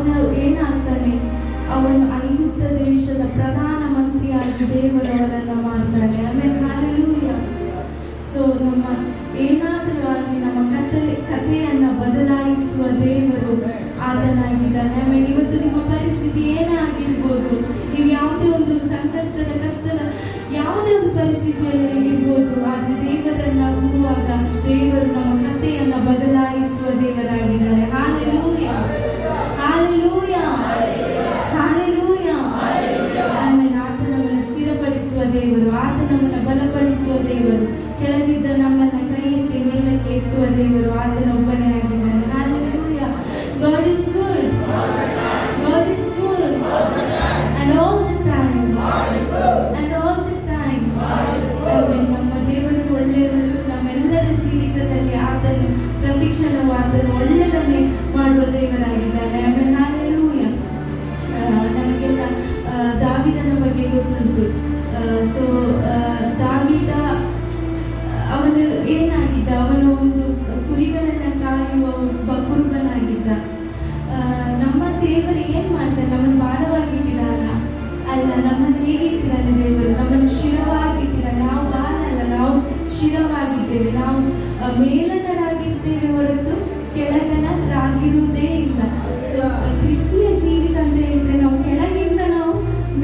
ಅವನು ಏನಾಗ್ತಾನೆ, ಅವನು ಐಗುಪ್ತ ದೇಶದ ಪ್ರಧಾನ ಮಂತ್ರಿಯಾಗಿ ದೇವರವರನ್ನು ಮಾಡ್ತಾನೆ. ಆಮೇಲೆ ಹಾಲೆಲೂಯಾ. ಸೊ ನಮ್ಮ ಏನಾದರೂ ಆಗಿ ನಮ್ಮ ಕಥೆಯನ್ನು ಬದಲಾಯಿಸುವ ದೇವರು ಆತನಾಗಿದ್ದಾನೆ. ಆಮೇಲೆ ಇವತ್ತು ನಿಮ್ಮ ಪರಿಸ್ಥಿತಿ ಏನೇ ಆಗಿರ್ಬೋದು, ನೀವು ಯಾವುದೇ ಒಂದು ಕಷ್ಟದ ಯಾವುದೇ ಒಂದು ಪರಿಸ್ಥಿತಿಯಲ್ಲಿ ಇರ್ಬೋದು, ಆದರೆ ದೇವರನ್ನು ನಂಬುವಾಗ ದೇವರು ನಮ್ಮ ಕಥೆಯನ್ನು ಬದಲಾಯಿಸುವ ದೇವರಾಗಿದ್ದಾನೆ. Hallelujah, hallelujah, hallelujah. ಆಮೇಲೆ ಆತ ನಮ್ಮನ್ನು ಸ್ಥಿರಪಡಿಸುವ ದೇವರು, ಆತ ನಮ್ಮನ್ನು ಬಲಪಡಿಸುವ ದೇವರು, ಕೆಳಗಿದ್ದ ನಮ್ಮನ್ನ ಕೈ ಎತ್ತಿ ಮೇಲಕ್ಕೆ ಎತ್ತುವ ದೇವರು ಆತನೊಬ್ಬನೇ ಆಗಿದ್ದಾನೆ. Hallelujah. God is good. God is good. And all the time. And all the time. ನಮ್ಮ ದೇವರು ಒಳ್ಳೆಯವರು. ನಮ್ಮೆಲ್ಲರ ಜೀವಿತದಲ್ಲಿ ಆತನು ಪ್ರತಿಕ್ಷಣವೂ ಆತನು ಒಳ್ಳೆಯದನ್ನೇ ಮಾಡುವ ದೇವರಾಗಿದ್ದಾನೆ. ಆಮೇಲೆ ಹಾಲೆಲೂಯಾ. ನಮಗೆಲ್ಲ ದಾವೀದನ ಬಗ್ಗೆ ಗೊತ್ತುಂಟು. ಸೊ ದಾವೀದ ಅವನು ಏನಾಗಿದ್ದ, ಅವನು ಒಂದು ಕುರಿಗಳನ್ನು ಕಾಯುವ ಒಬ್ಬ ಕುರುಬನಾಗಿದ್ದ. ನಮ್ಮ ದೇವರು ಏನು ಮಾಡ್ತಾನೆ, ನಮ್ಮನ್ನು ಭಾರವಾಗಿಟ್ಟಿದ್ದಾನ? ಅಲ್ಲ, ನಮ್ಮನ್ನು ಹೇಗಿಟ್ಟಿದ್ದಾನೆ ದೇವರು? ನಮ್ಮನ್ನು ಶಿರವಾಗಿಟ್ಟಿದ್ದಾನೆ. ನಾವು ಭಾರ ಅಲ್ಲ, ನಾವು ಶಿರವಾಗಿದ್ದೇವೆ. ನಾವು ಮೇಲನರಾಗಿರ್ತೇವೆ ಹೊರತು ಕೆಳಗನರಾಗಿರುವುದೇ ಇಲ್ಲ. ಸೊ ಕ್ರಿಸ್ತಿಯ ಜೀವಿತ ಅಂತ ಹೇಳಿದ್ರೆ ನಾವು ಕೆಳಗಿಂದ ನಾವು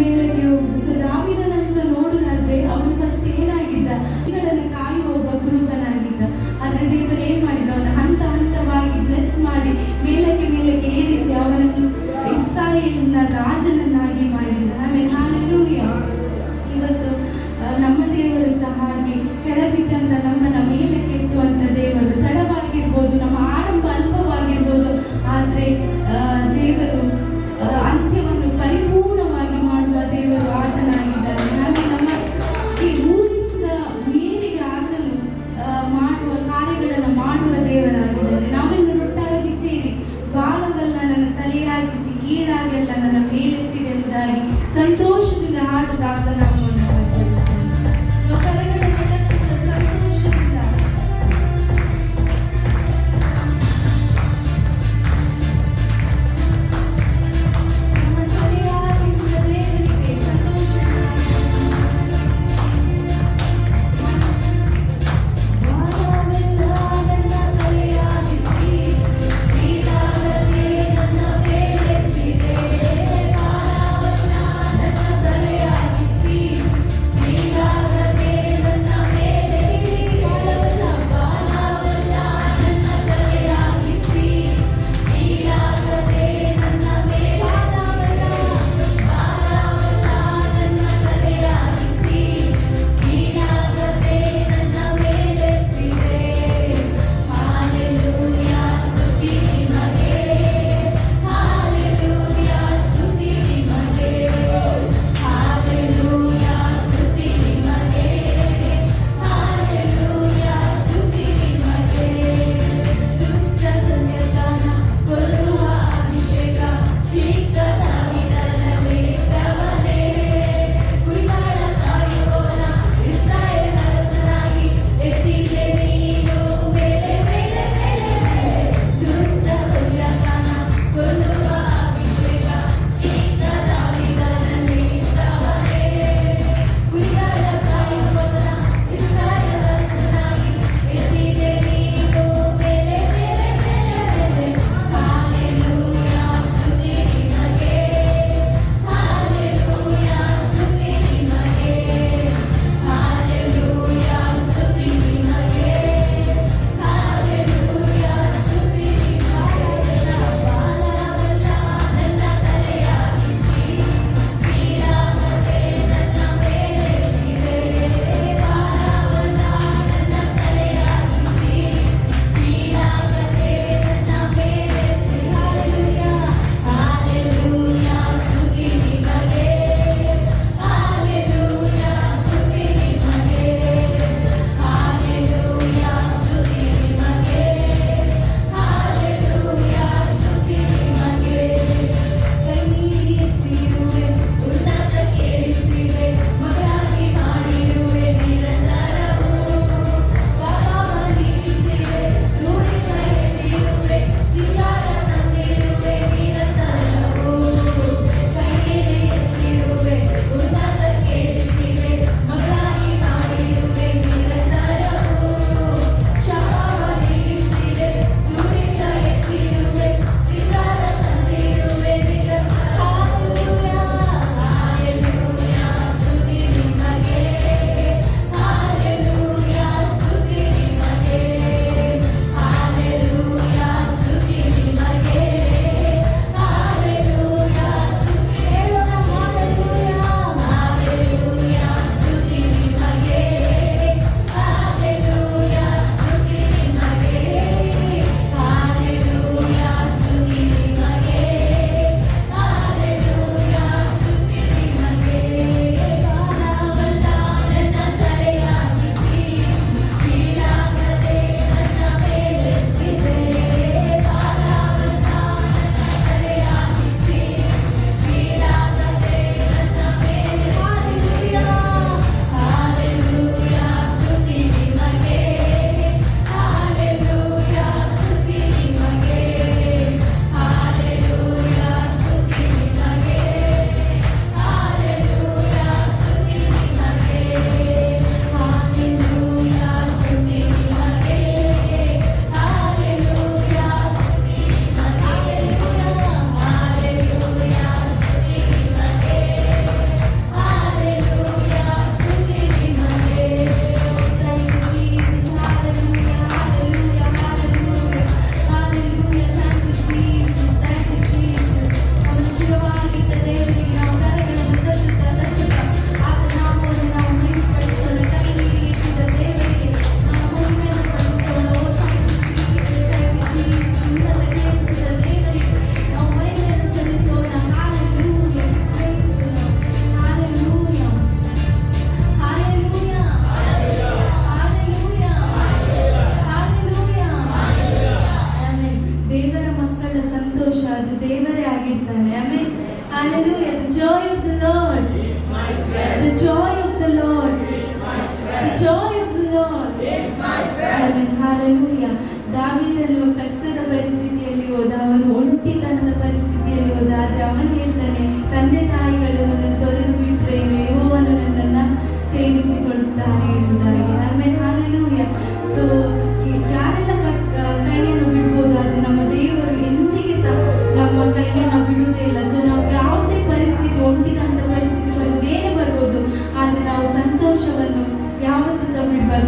ಮೇಲಕ್ಕೆ ಹೋಗುದು. ಸೊ ದಾವೀದನನ್ನು ನೋಡುದಾದ್ರೆ ಅವನು ಫಸ್ಟ್ ಏನಾಗಿದ್ದ, ಇವುಗಳನ್ನು ಕಾಯುವ ಒಬ್ಬ ಕುರುಬನಾಗಿದ್ದ. ಆದರೆ ದೇವರು ಏನ್ ಮಾಡಿದ್ರು, ಅವನ ಹಂತ ಹಂತವಾಗಿ ಬ್ಲೆಸ್ ಮಾಡಿ ಮೇಲಕ್ಕೆ ಏರಿಸಿ ಅವನನ್ನು ಇಸ್ರಾಯೇಲಿನ ರಾಜನನ್ನಾಗಿ ಮಾಡಿದ್ರು. ಆಮೇಲೆ ಹಾಲೆಲೂಯಾ.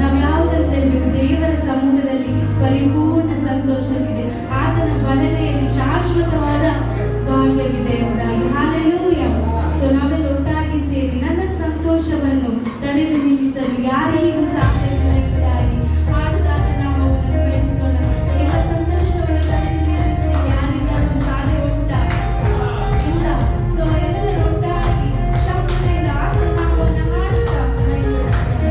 ನಾವು ಯಾವುದನ್ನು ಸೇರಬೇಕು? ದೇವರ ಸಮ್ಮುಖದಲ್ಲಿ ಪರಿಪೂರ್ಣ ಸಂತೋಷವಿದೆ, ಆತನ ಬಲಗೈಯಲ್ಲಿ ಶಾಶ್ವತವಾದ ಭಾಗ್ಯವಿದೆ ಎಂಬುದಾಗಿ. ಹಾಲೆಲೂಯ. ಸೊ ನಾವೆಲ್ಲ ಒಟ್ಟಾಗಿ ಸೇರಿ ನನ್ನ ಸಂತೋಷವನ್ನು ತಡೆದು ನಿಲ್ಲಿಸಲು ಯಾರಿಗೂ ಸಾಧ್ಯವಿಲ್ಲ ಎಂಬುದಾಗಿ ಹಾಡುತ್ತಾ ನಾಮವನ್ನು ಬೆಳೆಸೋಣ. ನಿಮ್ಮ ಸಂತೋಷವನ್ನು ತಡೆದು ನಿಲ್ಲಿಸಲು ಯಾರಿಗಾದ್ರೂ ಸಾಧ್ಯ ಉಂಟಾ? ಇಲ್ಲ. ಸೊ ಎಲ್ಲರೂ ಒಟ್ಟಾಗಿ ಶಬ್ದದಿಂದ ಆತನ ನಾಮವನ್ನು ಹಾಡುತ್ತಾ ಮೈಗೂಡಿಸೋಣ.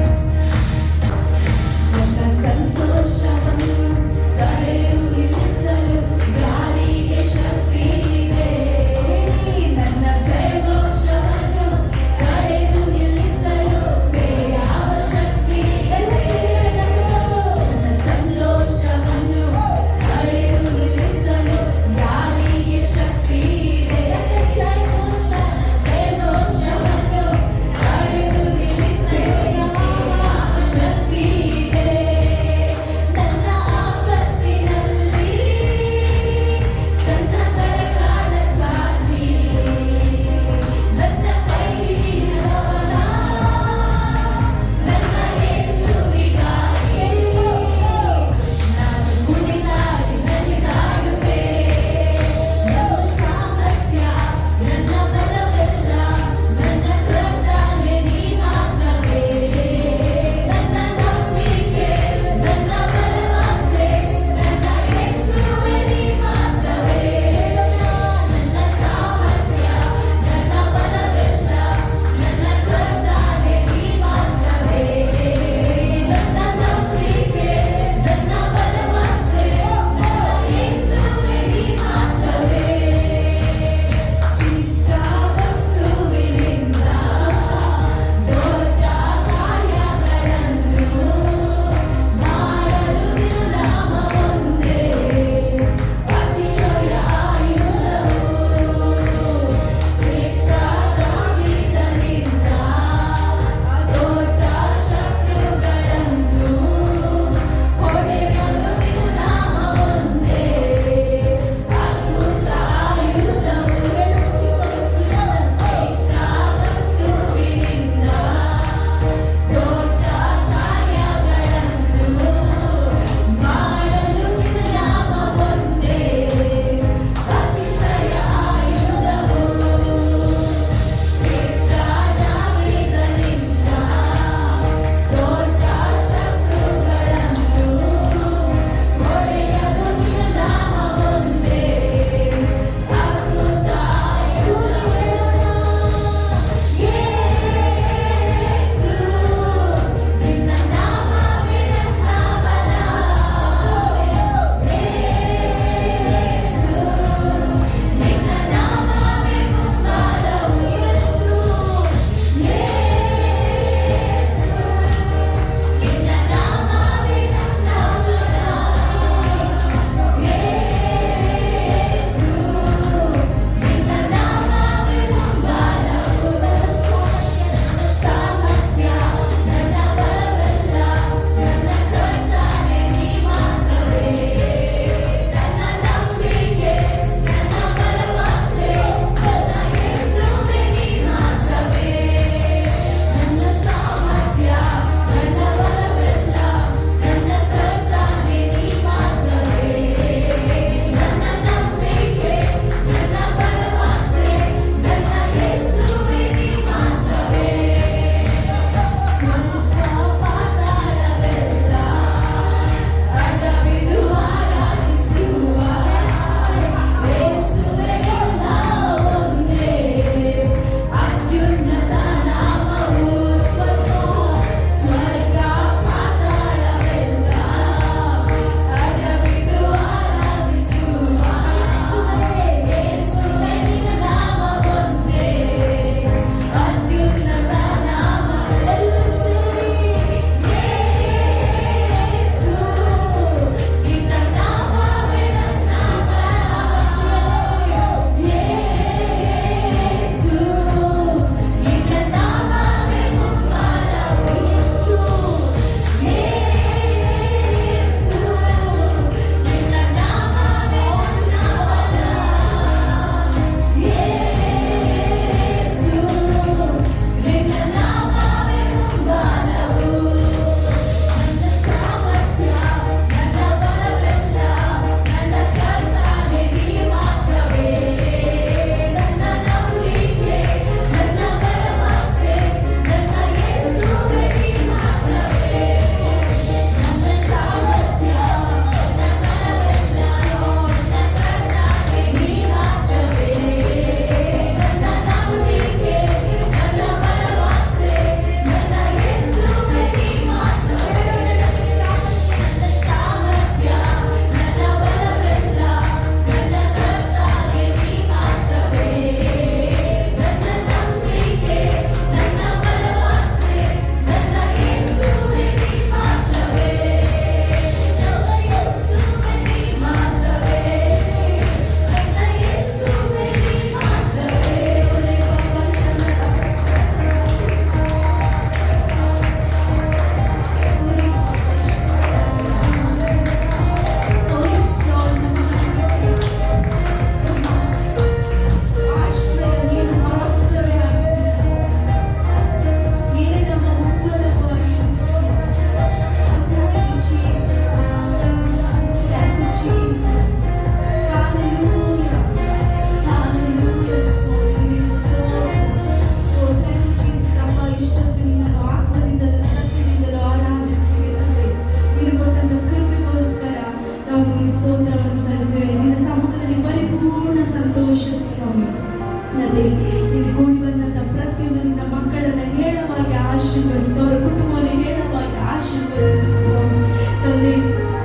ಆಶೀರ್ವದಿಸಿ, ಅವರ ಕುಟುಂಬವನ್ನು ಹೇರಳವಾಗಿ ಆಶೀರ್ವದಿಸಿ ಸ್ವಾಮಿ. ತಂದೆ,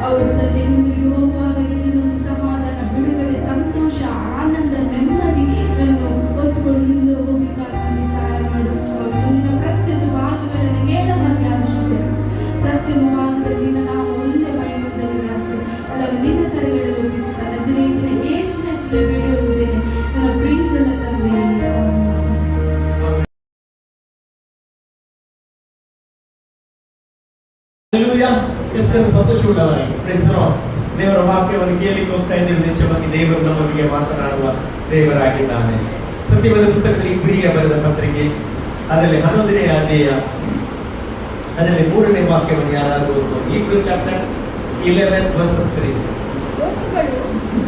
ಅವರು ತಂದೆ ಹಿಂದಿರುಗಿ ಹೋಗುವಾಗ ನಿನ್ನೊಂದು ಸಮಾಧಾನ, ಬಿಡುಗಡೆ, ಸಂತೋಷ, ಆನಂದ, ನೆಮ್ಮದಿ ಹೊತ್ತುಕೊಂಡು ಹಿಂದೆ ಹೋಗಲಿಕ್ಕಾಗಿ ಸಹಾಯ ಮಾಡು ಸ್ವಾಮಿ. ನಿನ್ನ ಪ್ರತಿಯೊಂದು ಭಾಗಗಳನ್ನು ಹೇರಳವಾಗಿ ಆಶೀರ್ವದಿಸಿ, ಪ್ರತಿಯೊಂದು ಭಾಗದಲ್ಲಿ ನಾವು ಒಂದೇ ಮೈಮುದ್ದಲ್ಲಿ ರಾಜು ಎಲ್ಲವೂ ನಿನ್ನ ಕರೆಗಳಲ್ಲಿ ಒಪ್ಪಿಸುತ್ತಾ ನಜರೇತಿನ ಯೇಸುವಿನ ಹೆಸರಲ್ಲಿ ಬೇಡಿಕೊಳ್ಳುತ್ತೇನೆ ನನ್ನ ಪ್ರೀತಿಯುಳ್ಳ ತಂದೆಯೇ, ಆಮೆನ್. ಎಷ್ಟು ಸಂತೋಷವುಳ್ಳವರಾಗಿ ದೇವರ ವಾಕ್ಯವನ್ನು ಕೇಳಿಕ್ಕೆ ಹೋಗ್ತಾ ಇದ್ದೇವೆ. ನಿಶ್ಚಯವಾಗಿ ದೇವರು ನಮ್ಮೊಂದಿಗೆ ಮಾತನಾಡುವ ದೇವರಾಗಿದ್ದಾನೆ. ಸತ್ಯವೇದ ಪುಸ್ತಕದಲ್ಲಿ ಇಬ್ರಿಯ ಬರೆದ ಪತ್ರಿಕೆ ಅದರಲ್ಲಿ 11ನೇ ಅಧ್ಯಾಯ ಅದರಲ್ಲಿ 3ನೇ ವಾಕ್ಯವನ್ನು ಯಾರಾದರೂ ಓದ್ಬೋದು. Hebrew chapter 11 verses 3. ಲೋಕಗಳು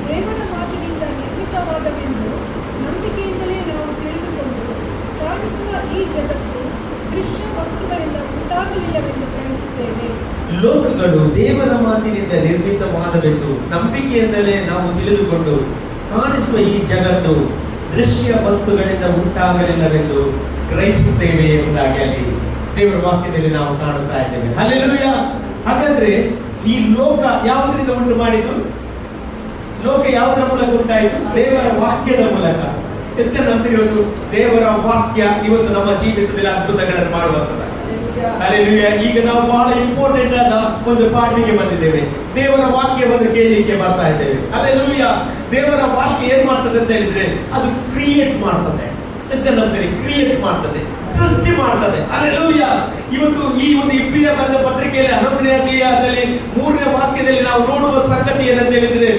ದೇವರ ಮಾತಿನಿಂದ ನಿರ್ಮಿತವಾದವೆಂದು ನಂಬಿಕೆಯಿಂದಲೇ ನಾವು ತಿಳಿದುಕೊಂಡು ಕಾಣಿಸುವ ಈ ಜಗತ್ತು ದೃಶ್ಯ ವಸ್ತುಗಳಿಂದ ಉಂಟಾಗಲಿಲ್ಲವೆಂದು ಗ್ರಹಿಸುತ್ತೇವೆ. ಲೋಕಗಳು ದೇವರ ಮಾತಿನಿಂದ ನಿರ್ಮಿತವಾದವೆಂದು ನಂಬಿಕೆಯಿಂದಲೇ ನಾವು ತಿಳಿದುಕೊಂಡು ಕಾಣಿಸುವ ಈ ಜಗತ್ತು ದೃಶ್ಯ ವಸ್ತುಗಳಿಂದ ಉಂಟಾಗಲಿಲ್ಲವೆಂದು ಗ್ರಹಿಸುತ್ತೇವೆ ಎಂಬುದಾಗಿ ಅಲ್ಲಿ ದೇವರ ವಾಕ್ಯದಲ್ಲಿ ನಾವು ಕಾಣುತ್ತಾ ಇದ್ದೇವೆ. ಹಲ್ಲೆಲೂಯಾ. ಹಾಗಾದ್ರೆ ಈ ಲೋಕ ಯಾವುದರಿಂದ ಉಂಟು ಮಾಡಿದ್ದು? ಲೋಕ ಯಾವುದರ ಮೂಲಕ ಉಂಟಾಯಿತು? ದೇವರ ವಾಕ್ಯದ ಮೂಲಕ. ಎಷ್ಟು ಜನ ನಂಬ್ತೀರಿ ಇವತ್ತು ದೇವರ ವಾಕ್ಯ ಇವತ್ತು ನಮ್ಮ ಜೀವಿತದಲ್ಲಿ ಅದ್ಭುತಗಳನ್ನು ಮಾಡುವಂತದ? ಹಲ್ಲೆಲೂಯಾ. ಈಗ ನಾವು ಬಹಳ ಇಂಪಾರ್ಟೆಂಟ್ ಆದ ಒಂದು ಪಾಠಕ್ಕೆ ಬಂದಿದ್ದೇವೆ. ದೇವರ ವಾಕ್ಯವನ್ನು ಕೇಳಲಿಕ್ಕೆ ಬರ್ತಾ ಇದ್ದೇವೆ. ಹಲ್ಲೆಲೂಯಾ. ದೇವರ ವಾಕ್ಯ ಏನ್ ಮಾಡ್ತದೆ ಅಂತ ಹೇಳಿದ್ರೆ ಅದು ಕ್ರಿಯೇಟ್ ಮಾಡ್ತದೆ. ಎಷ್ಟು ನಂಬ್ತೀರಿ? ಕ್ರಿಯೇಟ್ ಮಾಡ್ತದೆ, ಸೃಷ್ಟಿ ಮಾಡ್ತದೆ. ಹಲ್ಲೆಲೂಯಾ. ಇವತ್ತು ಈ ಒಂದು ಇಬ್ರಿಯ ಬರೆದ ಪತ್ರಿಕೆಯಲ್ಲಿ 11ನೇ ಅಧ್ಯಾಯದಲ್ಲಿ 3ನೇ ವಾಕ್ಯದಲ್ಲಿ ನಾವು ನೋಡುವ ಸಂಗತಿ ಏನಂತ ಹೇಳಿದ್ರೆ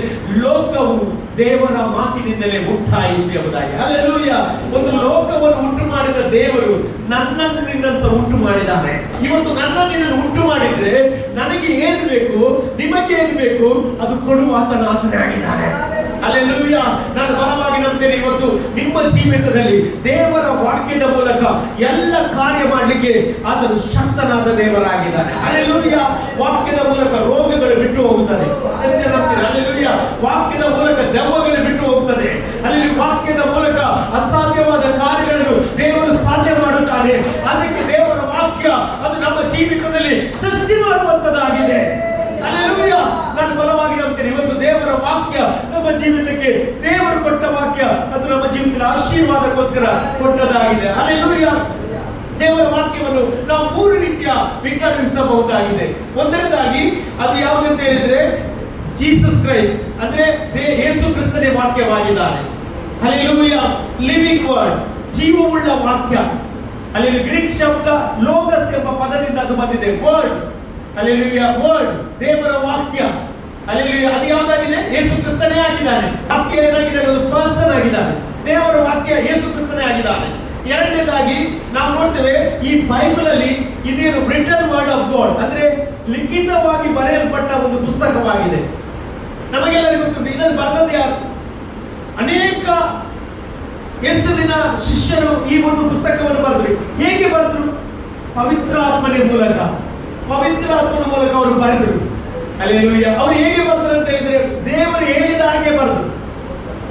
ಲೋಕವು ದೇವರ ಮಾತಿನಿಂದಲೇ ಉಂಟಾಯಿತು ಎಂಬುದಾಗಿ. ಹಲ್ಲೆಲೂಯಾ. ಒಂದು ಲೋಕವನ್ನು ಉಂಟು ಮಾಡಿದ ದೇವರು ನನ್ನನ್ನು ನಿನ್ನನ್ನು ಸಹ ಉಂಟು ಮಾಡಿದ್ದಾನೆ. ಇವತ್ತು ನನ್ನ ನಿನ್ನನ್ನು ಉಂಟು ಮಾಡಿದ್ರೆ ನನಗೆ ಏನ್ ಬೇಕು, ನಿಮಗೆ ಏನ್ ಬೇಕು ಅದು ಕೊಡುವ ಆತನ ಆತನೇ ಆಗಿದ್ದಾನೆ. ಹಲ್ಲೆಲೂಯಾ. ನಾನು ಬಲವಾಗಿ ನಂಬ್ತೇನೆ ಇವತ್ತು ನಿಮ್ಮ ಜೀವಿತದಲ್ಲಿ ದೇವರ ವಾಕ್ಯದ ಮೂಲಕ ಎಲ್ಲ ಕಾರ್ಯ ಮಾಡಲಿಕ್ಕೆ ಆತನು ಶಕ್ತನಾದ ದೇವರಾಗಿದ್ದಾನೆ. ಹಲ್ಲೆಲೂಯಾ. ವಾಕ್ಯದ ಮೂಲಕ ರೋಗಗಳು ಬಿಟ್ಟು ಹೋಗುತ್ತದೆ. ಅಷ್ಟೇ ನಂಬ್ತೀರಿ? ಹಲ್ಲೆಲೂಯಾ. ವಾಕ್ಯದ ಮೂಲಕ ದೆವ್ವಗಳು ಬಿಟ್ಟು ಹೋಗುತ್ತದೆ. ಅಲ್ಲಿ ವಾಕ್ಯದ ಮೂಲಕ ಅಸಾಧ್ಯವಾದ ಕಾರ್ಯಗಳನ್ನು ದೇವರು ಸಾಧ್ಯ ಮಾಡುತ್ತಾನೆ. ಅದಕ್ಕೆ ದೇವರ ವಾಕ್ಯ ಅದು ನಮ್ಮ ಜೀವಿತದಲ್ಲಿ ಸೃಷ್ಟಿ ಮಾಡುವಂತದ್ದಾಗಿದೆ. ಹಲ್ಲೆಲೂಯಾ. ನಾನು ಬಲವಾಗಿ ನಂಬ್ತೇನೆ ಇವತ್ತು ದೇವರ ವಾಕ್ಯ ನಮ್ಮ ಜೀವಿತಕ್ಕೆ ದೇವರು ಕೊಟ್ಟ ವಾಕ್ಯ ಅದು ನಮ್ಮ ಜೀವಿತದ ಆಶೀರ್ವಾದಕ್ಕೋಸ್ಕರ ಕೊಟ್ಟದಾಗಿದೆ. ಹಲ್ಲೆಲೂಯಾ. ದೇವರ ವಾಕ್ಯವನ್ನು ನಾವು 3 ರೀತಿಯ ವಿಂಗಡಿಸಬಹುದಾಗಿದೆ. ಒಂದನೇದಾಗಿ ಅದು ಯಾವುದಂತ ಹೇಳಿದ್ರೆ ಜೀಸಸ್ ಕ್ರೈಸ್ಟ್, ಅಂದ್ರೆ ಯೇಸು ಕ್ರಿಸ್ತನೇ ವಾಕ್ಯವಾಗಿದ್ದಾನೆ. ಹಲ್ಲೆಲೂಯಾ. ಲಿವಿಂಗ್ ವರ್ಡ್, ಜೀವವುಳ್ಳ ವಾಕ್ಯ. ಅಲ್ಲಿ ಗ್ರೀಕ್ ಶಬ್ದ ಲೋಗಸ್ ಎಂಬ ಪದದಿಂದ ಅದು ಬಂದಿದೆ. ವರ್ಡ್. ಹಲ್ಲೆಲೂಯಾ. ವರ್ಡ್, ದೇವರ ವಾಕ್ಯ. ಹಲ್ಲೆಲೂಯಾ. ಅದು ಯಾವುದಾಗಿದೆ? ಯೇಸು ಕ್ರಿಸ್ತನೇ ಆಗಿದ್ದಾನೆ. ವಾಕ್ಯ ಏನಾಗಿದೆ? ಒಂದು ಪರ್ಸನ್ ಆಗಿದ್ದಾನೆ. ದೇವರ ವಾಕ್ಯ ಯೇಸು ಕ್ರಿಸ್ತನೇ ಆಗಿದ್ದಾನೆ. ಎರಡನೇದಾಗಿ ನಾವು ನೋಡ್ತೇವೆ ಈ ಬೈಬಲ್ ಅಲ್ಲಿ ಇದೇನು ರಿಟನ್ ವರ್ಡ್ ಆಫ್ ಗಾಡ್, ಅಂದ್ರೆ ಲಿಖಿತವಾಗಿ ಬರೆಯಲ್ಪಟ್ಟ ಒಂದು ಪುಸ್ತಕವಾಗಿದೆ. ನಮಗೆಲ್ಲರಿಗೂ ಗೊತ್ತುಂಟು ಇದನ್ನು ಬರೆದದ್ದು ಯಾರು? ಅನೇಕ ಯೇಸುವಿನ ಶಿಷ್ಯರು ಈ ಒಂದು ಪುಸ್ತಕವನ್ನು ಬರೆದ್ರು. ಹೇಗೆ ಬರೆದ್ರು? ಪವಿತ್ರಾತ್ಮನ ಮೂಲಕ. ಪವಿತ್ರಾತ್ಮನ ಮೂಲಕ ಅವರು ಬರೆದರು. ಹಲ್ಲೆಲೂಯಾ. ಅವರು ಹೇಗೆ ಬರೆದ್ರು ಅಂತ ಹೇಳಿದ್ರೆ ದೇವರು ಹೇಳಿದ ಹಾಗೆ ಬರೆದ್ರು.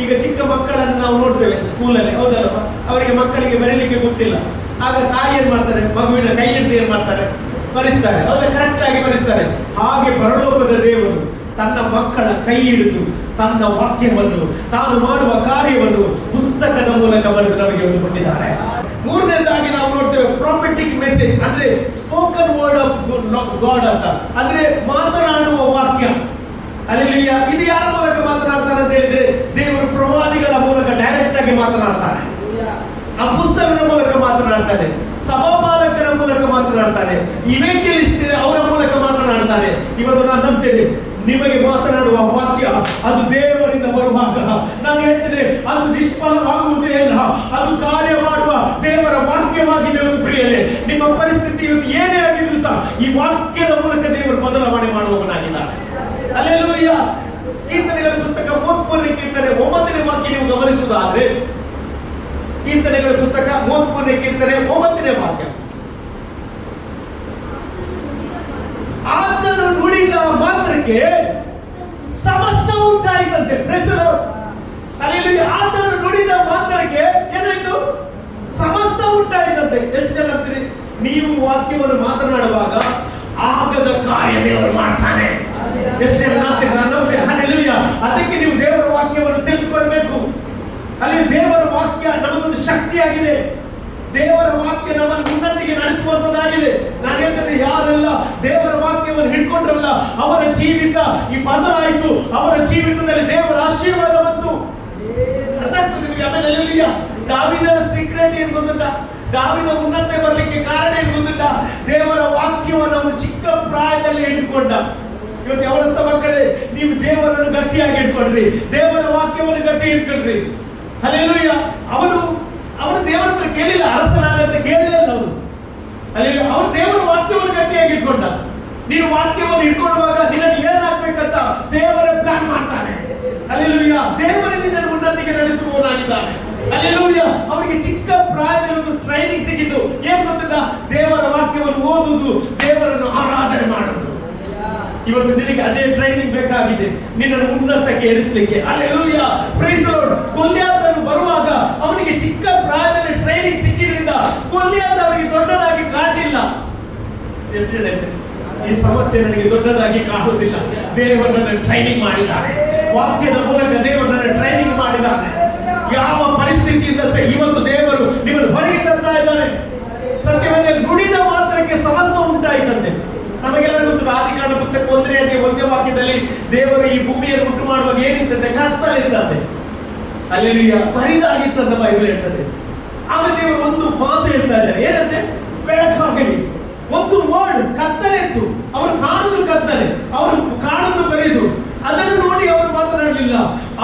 ಈಗ ಚಿಕ್ಕ ಮಕ್ಕಳನ್ನು ನಾವು ನೋಡ್ತೇವೆ ಸ್ಕೂಲಲ್ಲಿ, ಹೌದಲ್ವಾ? ಅವರಿಗೆ ಮಕ್ಕಳಿಗೆ ಬರೀಲಿಕ್ಕೆ ಗೊತ್ತಿಲ್ಲ. ಆಗ ತಾಯಿ ಏನ್ ಮಾಡ್ತಾರೆ? ಮಗುವಿನ ಕೈ ಹಿಡಿದು ಏನ್ ಮಾಡ್ತಾರೆ? ಬರೆಸ್ತಾರೆ. ಹೌದಾ? ಕರೆಕ್ಟ್ ಆಗಿ ಬರೆಸ್ತಾರೆ. ಹಾಗೆ ಪರಲೋಕದ ದೇವರು ತನ್ನ ಮಕ್ಕಳ ಕೈ ಹಿಡಿದು ತನ್ನ ವಾಕ್ಯವನ್ನು ತಾನು ಮಾಡುವ ಕಾರ್ಯವನ್ನು ಪುಸ್ತಕದ ಮೂಲಕ ಬರೆದು ನಮಗೆ ಒಂದು ಕೊಟ್ಟಿದ್ದಾರೆ. ಮೂರನೇದಾಗಿ ನಾವು ನೋಡ್ತೇವೆ ಪ್ರಾಫೆಟಿಕ್ ಮೆಸೇಜ್, ಅಂದ್ರೆ ಸ್ಪೋಕನ್ ವರ್ಡ್ ಆಫ್ ಗಾಡ್ ಅಂತ, ಅಂದ್ರೆ ಮಾತನಾಡುವ ವಾಕ್ಯ. ಹಲ್ಲೆಲೂಯಾ. ಇದು ಯಾರ ಮೂಲಕ ಮಾತನಾಡ್ತಾರೆ ಅಂತ ಹೇಳಿದ್ರೆ ದೇವರು ಪ್ರವಾದಿಗಳ ಮೂಲಕ ಡೈರೆಕ್ಟ್ ಆಗಿ ಮಾತನಾಡ್ತಾನೆ. ಅಪೊಸ್ತಲರ ಮೂಲಕ ಮಾತನಾಡ್ತಾನೆ. ಸಭಾಪಾಲಕರ ಮೂಲಕ ಮಾತನಾಡ್ತಾನೆ. ಇವೆಂಜಲಿಸ್ಟ್ ಅವರ ಮೂಲಕ ಮಾತನಾಡ್ತಾನೆ. ಇವತ್ತು ನಾನು ನಂಬ್ತೇನೆ ನಿಮಗೆ ಮಾತನಾಡುವ ವಾಕ್ಯ ಅದು ದೇವರಿಂದ ಬರುವಾಗ ನಾನು ಹೇಳ್ತೇನೆ ಅದು ನಿಷ್ಫಲವಾಗುವುದೇ ಇಲ್ಲ. ಅದು ಕಾರ್ಯ ಮಾಡುವ ದೇವರ ವಾಕ್ಯವಾಗಿದೆ. ಪ್ರಿಯರೇ, ನಿಮ್ಮ ಪರಿಸ್ಥಿತಿ ಇವತ್ತು ಏನೇ ಆಗಿದ್ರು ಸಹ ಈ ವಾಕ್ಯದ ಮೂಲಕ ದೇವರು ಬದಲಾವಣೆ ಮಾಡುವವನಾಗಿದ್ದಾನೆ. ಹಲ್ಲೆಲೂಯಾ. ಕೀರ್ತನೆಗಳ ಪುಸ್ತಕ 33ನೇ ಕೀರ್ತನೆ 9ನೇ ವಾಕ್ಯ ನೀವು ಗಮನಿಸುವುದಾದ್ರೆ, ಕೀರ್ತನೆಗಳ ಪುಸ್ತಕ 33ನೇ ಕೀರ್ತನೆ 9ನೇ ವಾಕ್ಯ, ಆತನು ನುಡಿದ ಮಾತ್ರಕ್ಕೆ ಸಮಸ್ತ ಉಂಟಾಯಿತಂತೆ. ಹಲ್ಲೆಲೂಯಾ. ಆತನು ನುಡಿದ ಮಾತ್ರಕ್ಕೆ ಏನಾಯ್ತು? ಸಮಸ್ತ ಉಂಟಾಯಿತಂತೆ. ಎಷ್ಟು ಜನ ಅಂತೀರಿ? ನೀವು ವಾಕ್ಯವನ್ನು ಮಾತನಾಡುವಾಗ ಆಗದ ಕಾರ್ಯ ದೇವರು ಮಾಡ್ತಾನೆ. ಎಷ್ಟು ಜನ ನಂಬ್ತೀರಿ? ನಾನು ನಂಬ್ತೀನಿ. ಹಲ್ಲೆಲೂಯಾ. ಅದಕ್ಕೆ ನೀವು ದೇವರ ವಾಕ್ಯವನ್ನು ತಿಳಿದುಕೊಳ್ಬೇಕು. ಅಲ್ಲಿ ದೇವರ ವಾಕ್ಯ ನಮಗೊಂದು ಶಕ್ತಿಯಾಗಿದೆ. ದೇವರ ವಾಕ್ಯ ನಮ್ಮನ್ನು ಉನ್ನತಿಗೆ ನಡೆಸುವಂತದ್ದಾಗಿದೆ. ನಾನು ಹೇಳ್ತೇನೆ, ಯಾರೆಲ್ಲ ದೇವರ ವಾಕ್ಯವನ್ನು ಹಿಡ್ಕೊಂಡ್ರಲ್ಲ ಅವರ ಜೀವಿತ ಈ ಬದಲಾಯಿತು. ಅವರ ಜೀವಿತದಲ್ಲಿ ದೇವರ ಆಶೀರ್ವಾದ ಬಂತು. ಅರ್ಥ ಆಗ್ತದೆ ನಿಮಗೆ? ಆಮೇಲೆ ಹಲ್ಲೆಲೂಯಾ. ದಾವೀದನ ಸೀಕ್ರೆಟ್ ಏನು ಗೊತ್ತುಂಟಾ? ದಾವೀದ ಉನ್ನತೆ ಬರಲಿಕ್ಕೆ ಕಾರಣ ಏನು ಗೊತ್ತುಂಟಾ? ದೇವರ ವಾಕ್ಯವನ್ನು ಅವನು ಚಿಕ್ಕ ಪ್ರಾಯದಲ್ಲಿ ಹಿಡಿದುಕೊಂಡ. ಇವತ್ತು ಯವನಸ್ಥ ಮಕ್ಕಳೇ, ನೀವು ದೇವರನ್ನು ಗಟ್ಟಿಯಾಗಿ ಇಟ್ಕೊಳ್ರಿ, ದೇವರ ವಾಕ್ಯವನ್ನು ಗಟ್ಟಿ ಇಟ್ಕೊಳ್ರಿ. ಹಲ್ಲೆಲೂಯಾ. ಅವನು ದೇವರ ಹತ್ರ ಕೇಳಿಲ್ಲ, ಅರಸನಾಗಂತ ಕೇಳಿಲ್ಲ ಅವನು. ಹಲ್ಲೆಲೂಯಾ. ಅವನು ದೇವರ ವಾಕ್ಯವನ್ನು ಗಟ್ಟಿಯಾಗಿ ಇಟ್ಕೊಂಡ. ನೀನು ವಾಕ್ಯವನ್ನು ಇಟ್ಕೊಳ್ಳುವಾಗ ನಿನ್ನನ್ನು ಏನಾಗ್ಬೇಕಂತ ದೇವರ ಪ್ಲಾನ್ ಮಾಡ್ತಾನೆ. ಹಲ್ಲೆಲೂಯಾ. ದೇವರೇ ನಿನ್ನನ್ನು ಉನ್ನತಿಗೆ ನಡೆಸುವವನಾಗಿದ್ದಾನೆ. ಹಲ್ಲೆಲೂಯಾ. ಅವನಿಗೆ ಚಿಕ್ಕ ಪ್ರಾಯದಲ್ಲಿ ಒಂದು ಟ್ರೈನಿಂಗ್ ಸಿಕ್ಕಿತು. ಏನ್ ಗೊತ್ತಿಲ್ಲ? ದೇವರ ವಾಕ್ಯವನ್ನು ಓದುವುದು, ದೇವರನ್ನು ಆರಾಧನೆ ಮಾಡುವುದು. ಇವತ್ತು ನಿನಗೆ ಅದೇ ಟ್ರೈನಿಂಗ್ ಬೇಕಾಗಿದೆ, ನಿನ್ನನ್ನು ಉನ್ನತಕ್ಕೆ ಏರಿಸಲಿಕ್ಕೆ. ಹಲ್ಲೆಲೂಯಾ. Praise the lord. ಗೊಲ್ಯಾತನು ಬರುವಾಗ ಅವನಿಗೆ ಚಿಕ್ಕ ಪ್ರಾಯದಲ್ಲಿ ಟ್ರೈನಿಂಗ್ ಸಿಕ್ಕಿದ್ರಿಂದ ಗೊಲ್ಯಾತ ಅವನಿಗೆ ದೊಡ್ಡದಾಗಿ ಕಾಣಲಿಲ್ಲ. ಎಷ್ಟು ಜನ ಈ ಸಮಸ್ಯೆ ನನಗೆ ದೊಡ್ಡದಾಗಿ ಕಾಣುವುದಿಲ್ಲ? ದೇವರನ್ನು ಟ್ರೈನಿಂಗ್ ಮಾಡಿದ್ದಾನೆ. ವಾಕ್ಯದ ಮೂಲಕ ದೇವರನ್ನು ಟ್ರೈನಿಂಗ್ ಮಾಡಿದ್ದಾನೆ. ಯಾವ ಪರಿಸ್ಥಿತಿಯಿಂದ ಸಹ ಇವತ್ತು ದೇವರು ನಿಮ್ಮನ್ನು ಹೊರಗೆ ತರ್ತಾ ಇದ್ದಾನೆ. ಸತ್ಯವೇದ ನುಡಿದ ಮಾತ್ರಕ್ಕೆ ಸಮಸ್ತ ಉಂಟಾಯಿತಂತೆ. ನಮಗೆಲ್ಲರಿಗೂ ಗೊತ್ತು, ಆದಿಕಾಂಡ ಪುಸ್ತಕ 1ನೇ ವಾಕ್ಯದಲ್ಲಿ ದೇವರು ಈ ಭೂಮಿಯನ್ನು ಉಂಟು ಮಾಡುವಾಗ ಏನಿತ್ತಂತೆ? ಕತ್ತಲಿತ್ತಂತೆ. ಹಲ್ಲೆಲೂಯಾ. ಬರಿದಾಗಿತ್ತಂತ ಬೈಬಲ್ ಹೇಳ್ತದೆ. ಆಮೇಲೆ ದೇವರು ಒಂದು ಮಾತು ಹೇಳ್ತಾ ಇದ್ದಾರೆ. ಏನಂತೆ? ಬೆಳಕಾಗಲಿ. ಒಂದು ವರ್ಡ್, ಕತ್ತಲಿತ್ತು. ಅವರು ಕಾಣುದು ಕತ್ತಲೆ, ಅವರು ಕಾಣುದು ಬರಿದು. ಅದನ್ನು ನೋಡಿ ಅವರು ಮಾತನಾಡಲಿಲ್ಲ,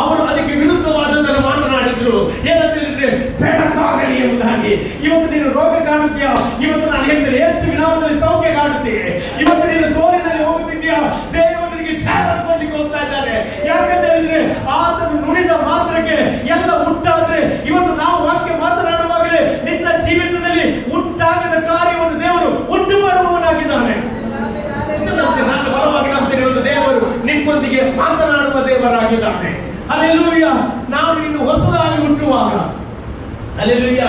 ಅವರು ಅದಕ್ಕೆ ವಿರುದ್ಧವಾದದ್ದನ್ನು ಮಾತನಾಡಿದ್ರು. ಏನಂತ ಹೇಳಿದ್ರೆ, ಬೆಳಕಾಗಲಿ ಎಂಬುದಾಗಿ. ಇವತ್ತು ನೀನು ರೋಗ ಕಾಣುತ್ತೀಯಾ? ಇವತ್ತು ನಾನು ಹೇಳ್ತೇನೆ, ಯೇಸುವಿನ ನಾಮದಲ್ಲಿ ಸೌಖ್ಯ ಕಾಣುತ್ತೀಯೇ. ಇವತ್ತು ನೀನು ಸೋಲಿನಲ್ಲಿ ಹೋಗುತ್ತಿದ್ದೀಯಾ? ದೇವರು ನಿನಗೆ ಛಾಯವನ್ನು ಕೊಡ್ಲಿಕ್ಕೆ ಹೋಗ್ತಾ ಇದ್ದಾನೆ. ಯಾಕಂತ ಹೇಳಿದ್ರೆ ಆತನು ನುಡಿದ ಮಾತ್ರಕ್ಕೆ ಎಲ್ಲ ಉಂಟಾದ್ರೆ, ಇವತ್ತು ನಾವು ವಾಕ್ಯ ಮಾತನಾಡುವಾಗಲೇ ನಿನ್ನ ಜೀವಿತದಲ್ಲಿ ಉಂಟಾಗದ ಕಾರ್ಯವನ್ನು ದೇವರು ಉಂಟು ಮಾಡುವವನಾಗಿದ್ದಾನೆ. ನಾನು ಬಲವಾಗಿ ನಂಬ್ತೇನೆ, ದೇವರು ನಿಮ್ಮೊಂದಿಗೆ ಮಾತನಾಡುವ ದೇವರಾಗಿದ್ದಾನೆ. ಹಲ್ಲೆಲೂಯಾ. ನಾವು ಇನ್ನು ಹೊಸದಾಗಿ ಹುಟ್ಟುವಾಗ, ಹಲ್ಲೆಲೂಯಾ,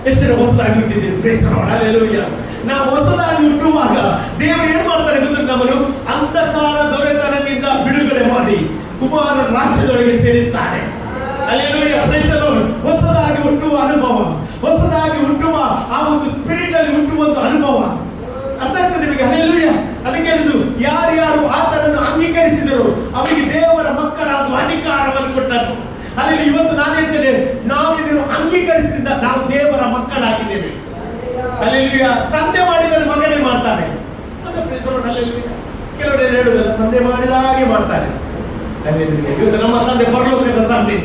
ಎಷ್ಟು ಹೊಸದಾಗಿ ಹುಟ್ಟಿದ್ದೀವಿ. Praise the lord. ಹಲ್ಲೆಲೂಯಾ. ನಾವು ಹೊಸದಾಗಿ ಹುಟ್ಟುವಾಗ ದೇವರು ಏನು ಮಾಡ್ತಾರೆ ಗೊತ್ತಿಲ್ಲ? ನಮ್ಮನ್ನು ಅಂಧಕಾರ ದೊರೆತನದಿಂದ ಬಿಡುಗಡೆ ಮಾಡಿ ಕುಮಾರನ ರಾಜ್ಯದೊಳಗೆ ಸೇರಿಸ್ತಾನೆ. ಹಲ್ಲೆಲೂಯಾ. Praise the Lord. ಹೊಸದಾಗಿ ಹುಟ್ಟುವ ಅನುಭವ, ಹೊಸದಾಗಿ ಹುಟ್ಟುವ ಆ ಒಂದು ಸ್ಪಿರಿಟ್ ಅಲ್ಲಿ ಹುಟ್ಟುವ ಒಂದು ಅನುಭವ. ಅರ್ಥ ಆಗ್ತದೆ ನಿಮಗೆ? ಹಲ್ಲೆಲೂಯಾ. ಅದಕ್ಕೆ ಹೇಳಿದ್ದು, ಯಾರ್ಯಾರು ಆತನನ್ನು ಅಂಗೀಕರಿಸಿದರು ಅವರಿಗೆ ದೇವರ ಮಕ್ಕಳಾಗುವ ಅಧಿಕಾರವನ್ನು ಕೊಟ್ಟರು. ಅಲ್ಲಿ ಇವತ್ತು ನಾನು ಹೇಳ್ತೇನೆ, ನಾವು ಇದನ್ನು ಅಂಗೀಕರಿಸಿದ ನಾವು ದೇವರ ಮಕ್ಕಳಾಗಿದ್ದೇವೆ. ಹಲ್ಲೆಲೂಯಾ. ತಂದೆ ಮಾಡಿದರೆ ಮಗನೇ ಮಾಡ್ತಾನೆ. ಕೆಲವರು ಹೇಳುವುದಲ್ಲ, ತಂದೆ ಮಾಡಿದ ಹಾಗೆ ಮಾಡ್ತಾನೆ. ಇವತ್ತು ನಮ್ಮ ತಂದೆ ಪರಲೋಕದ ತಂದೆ,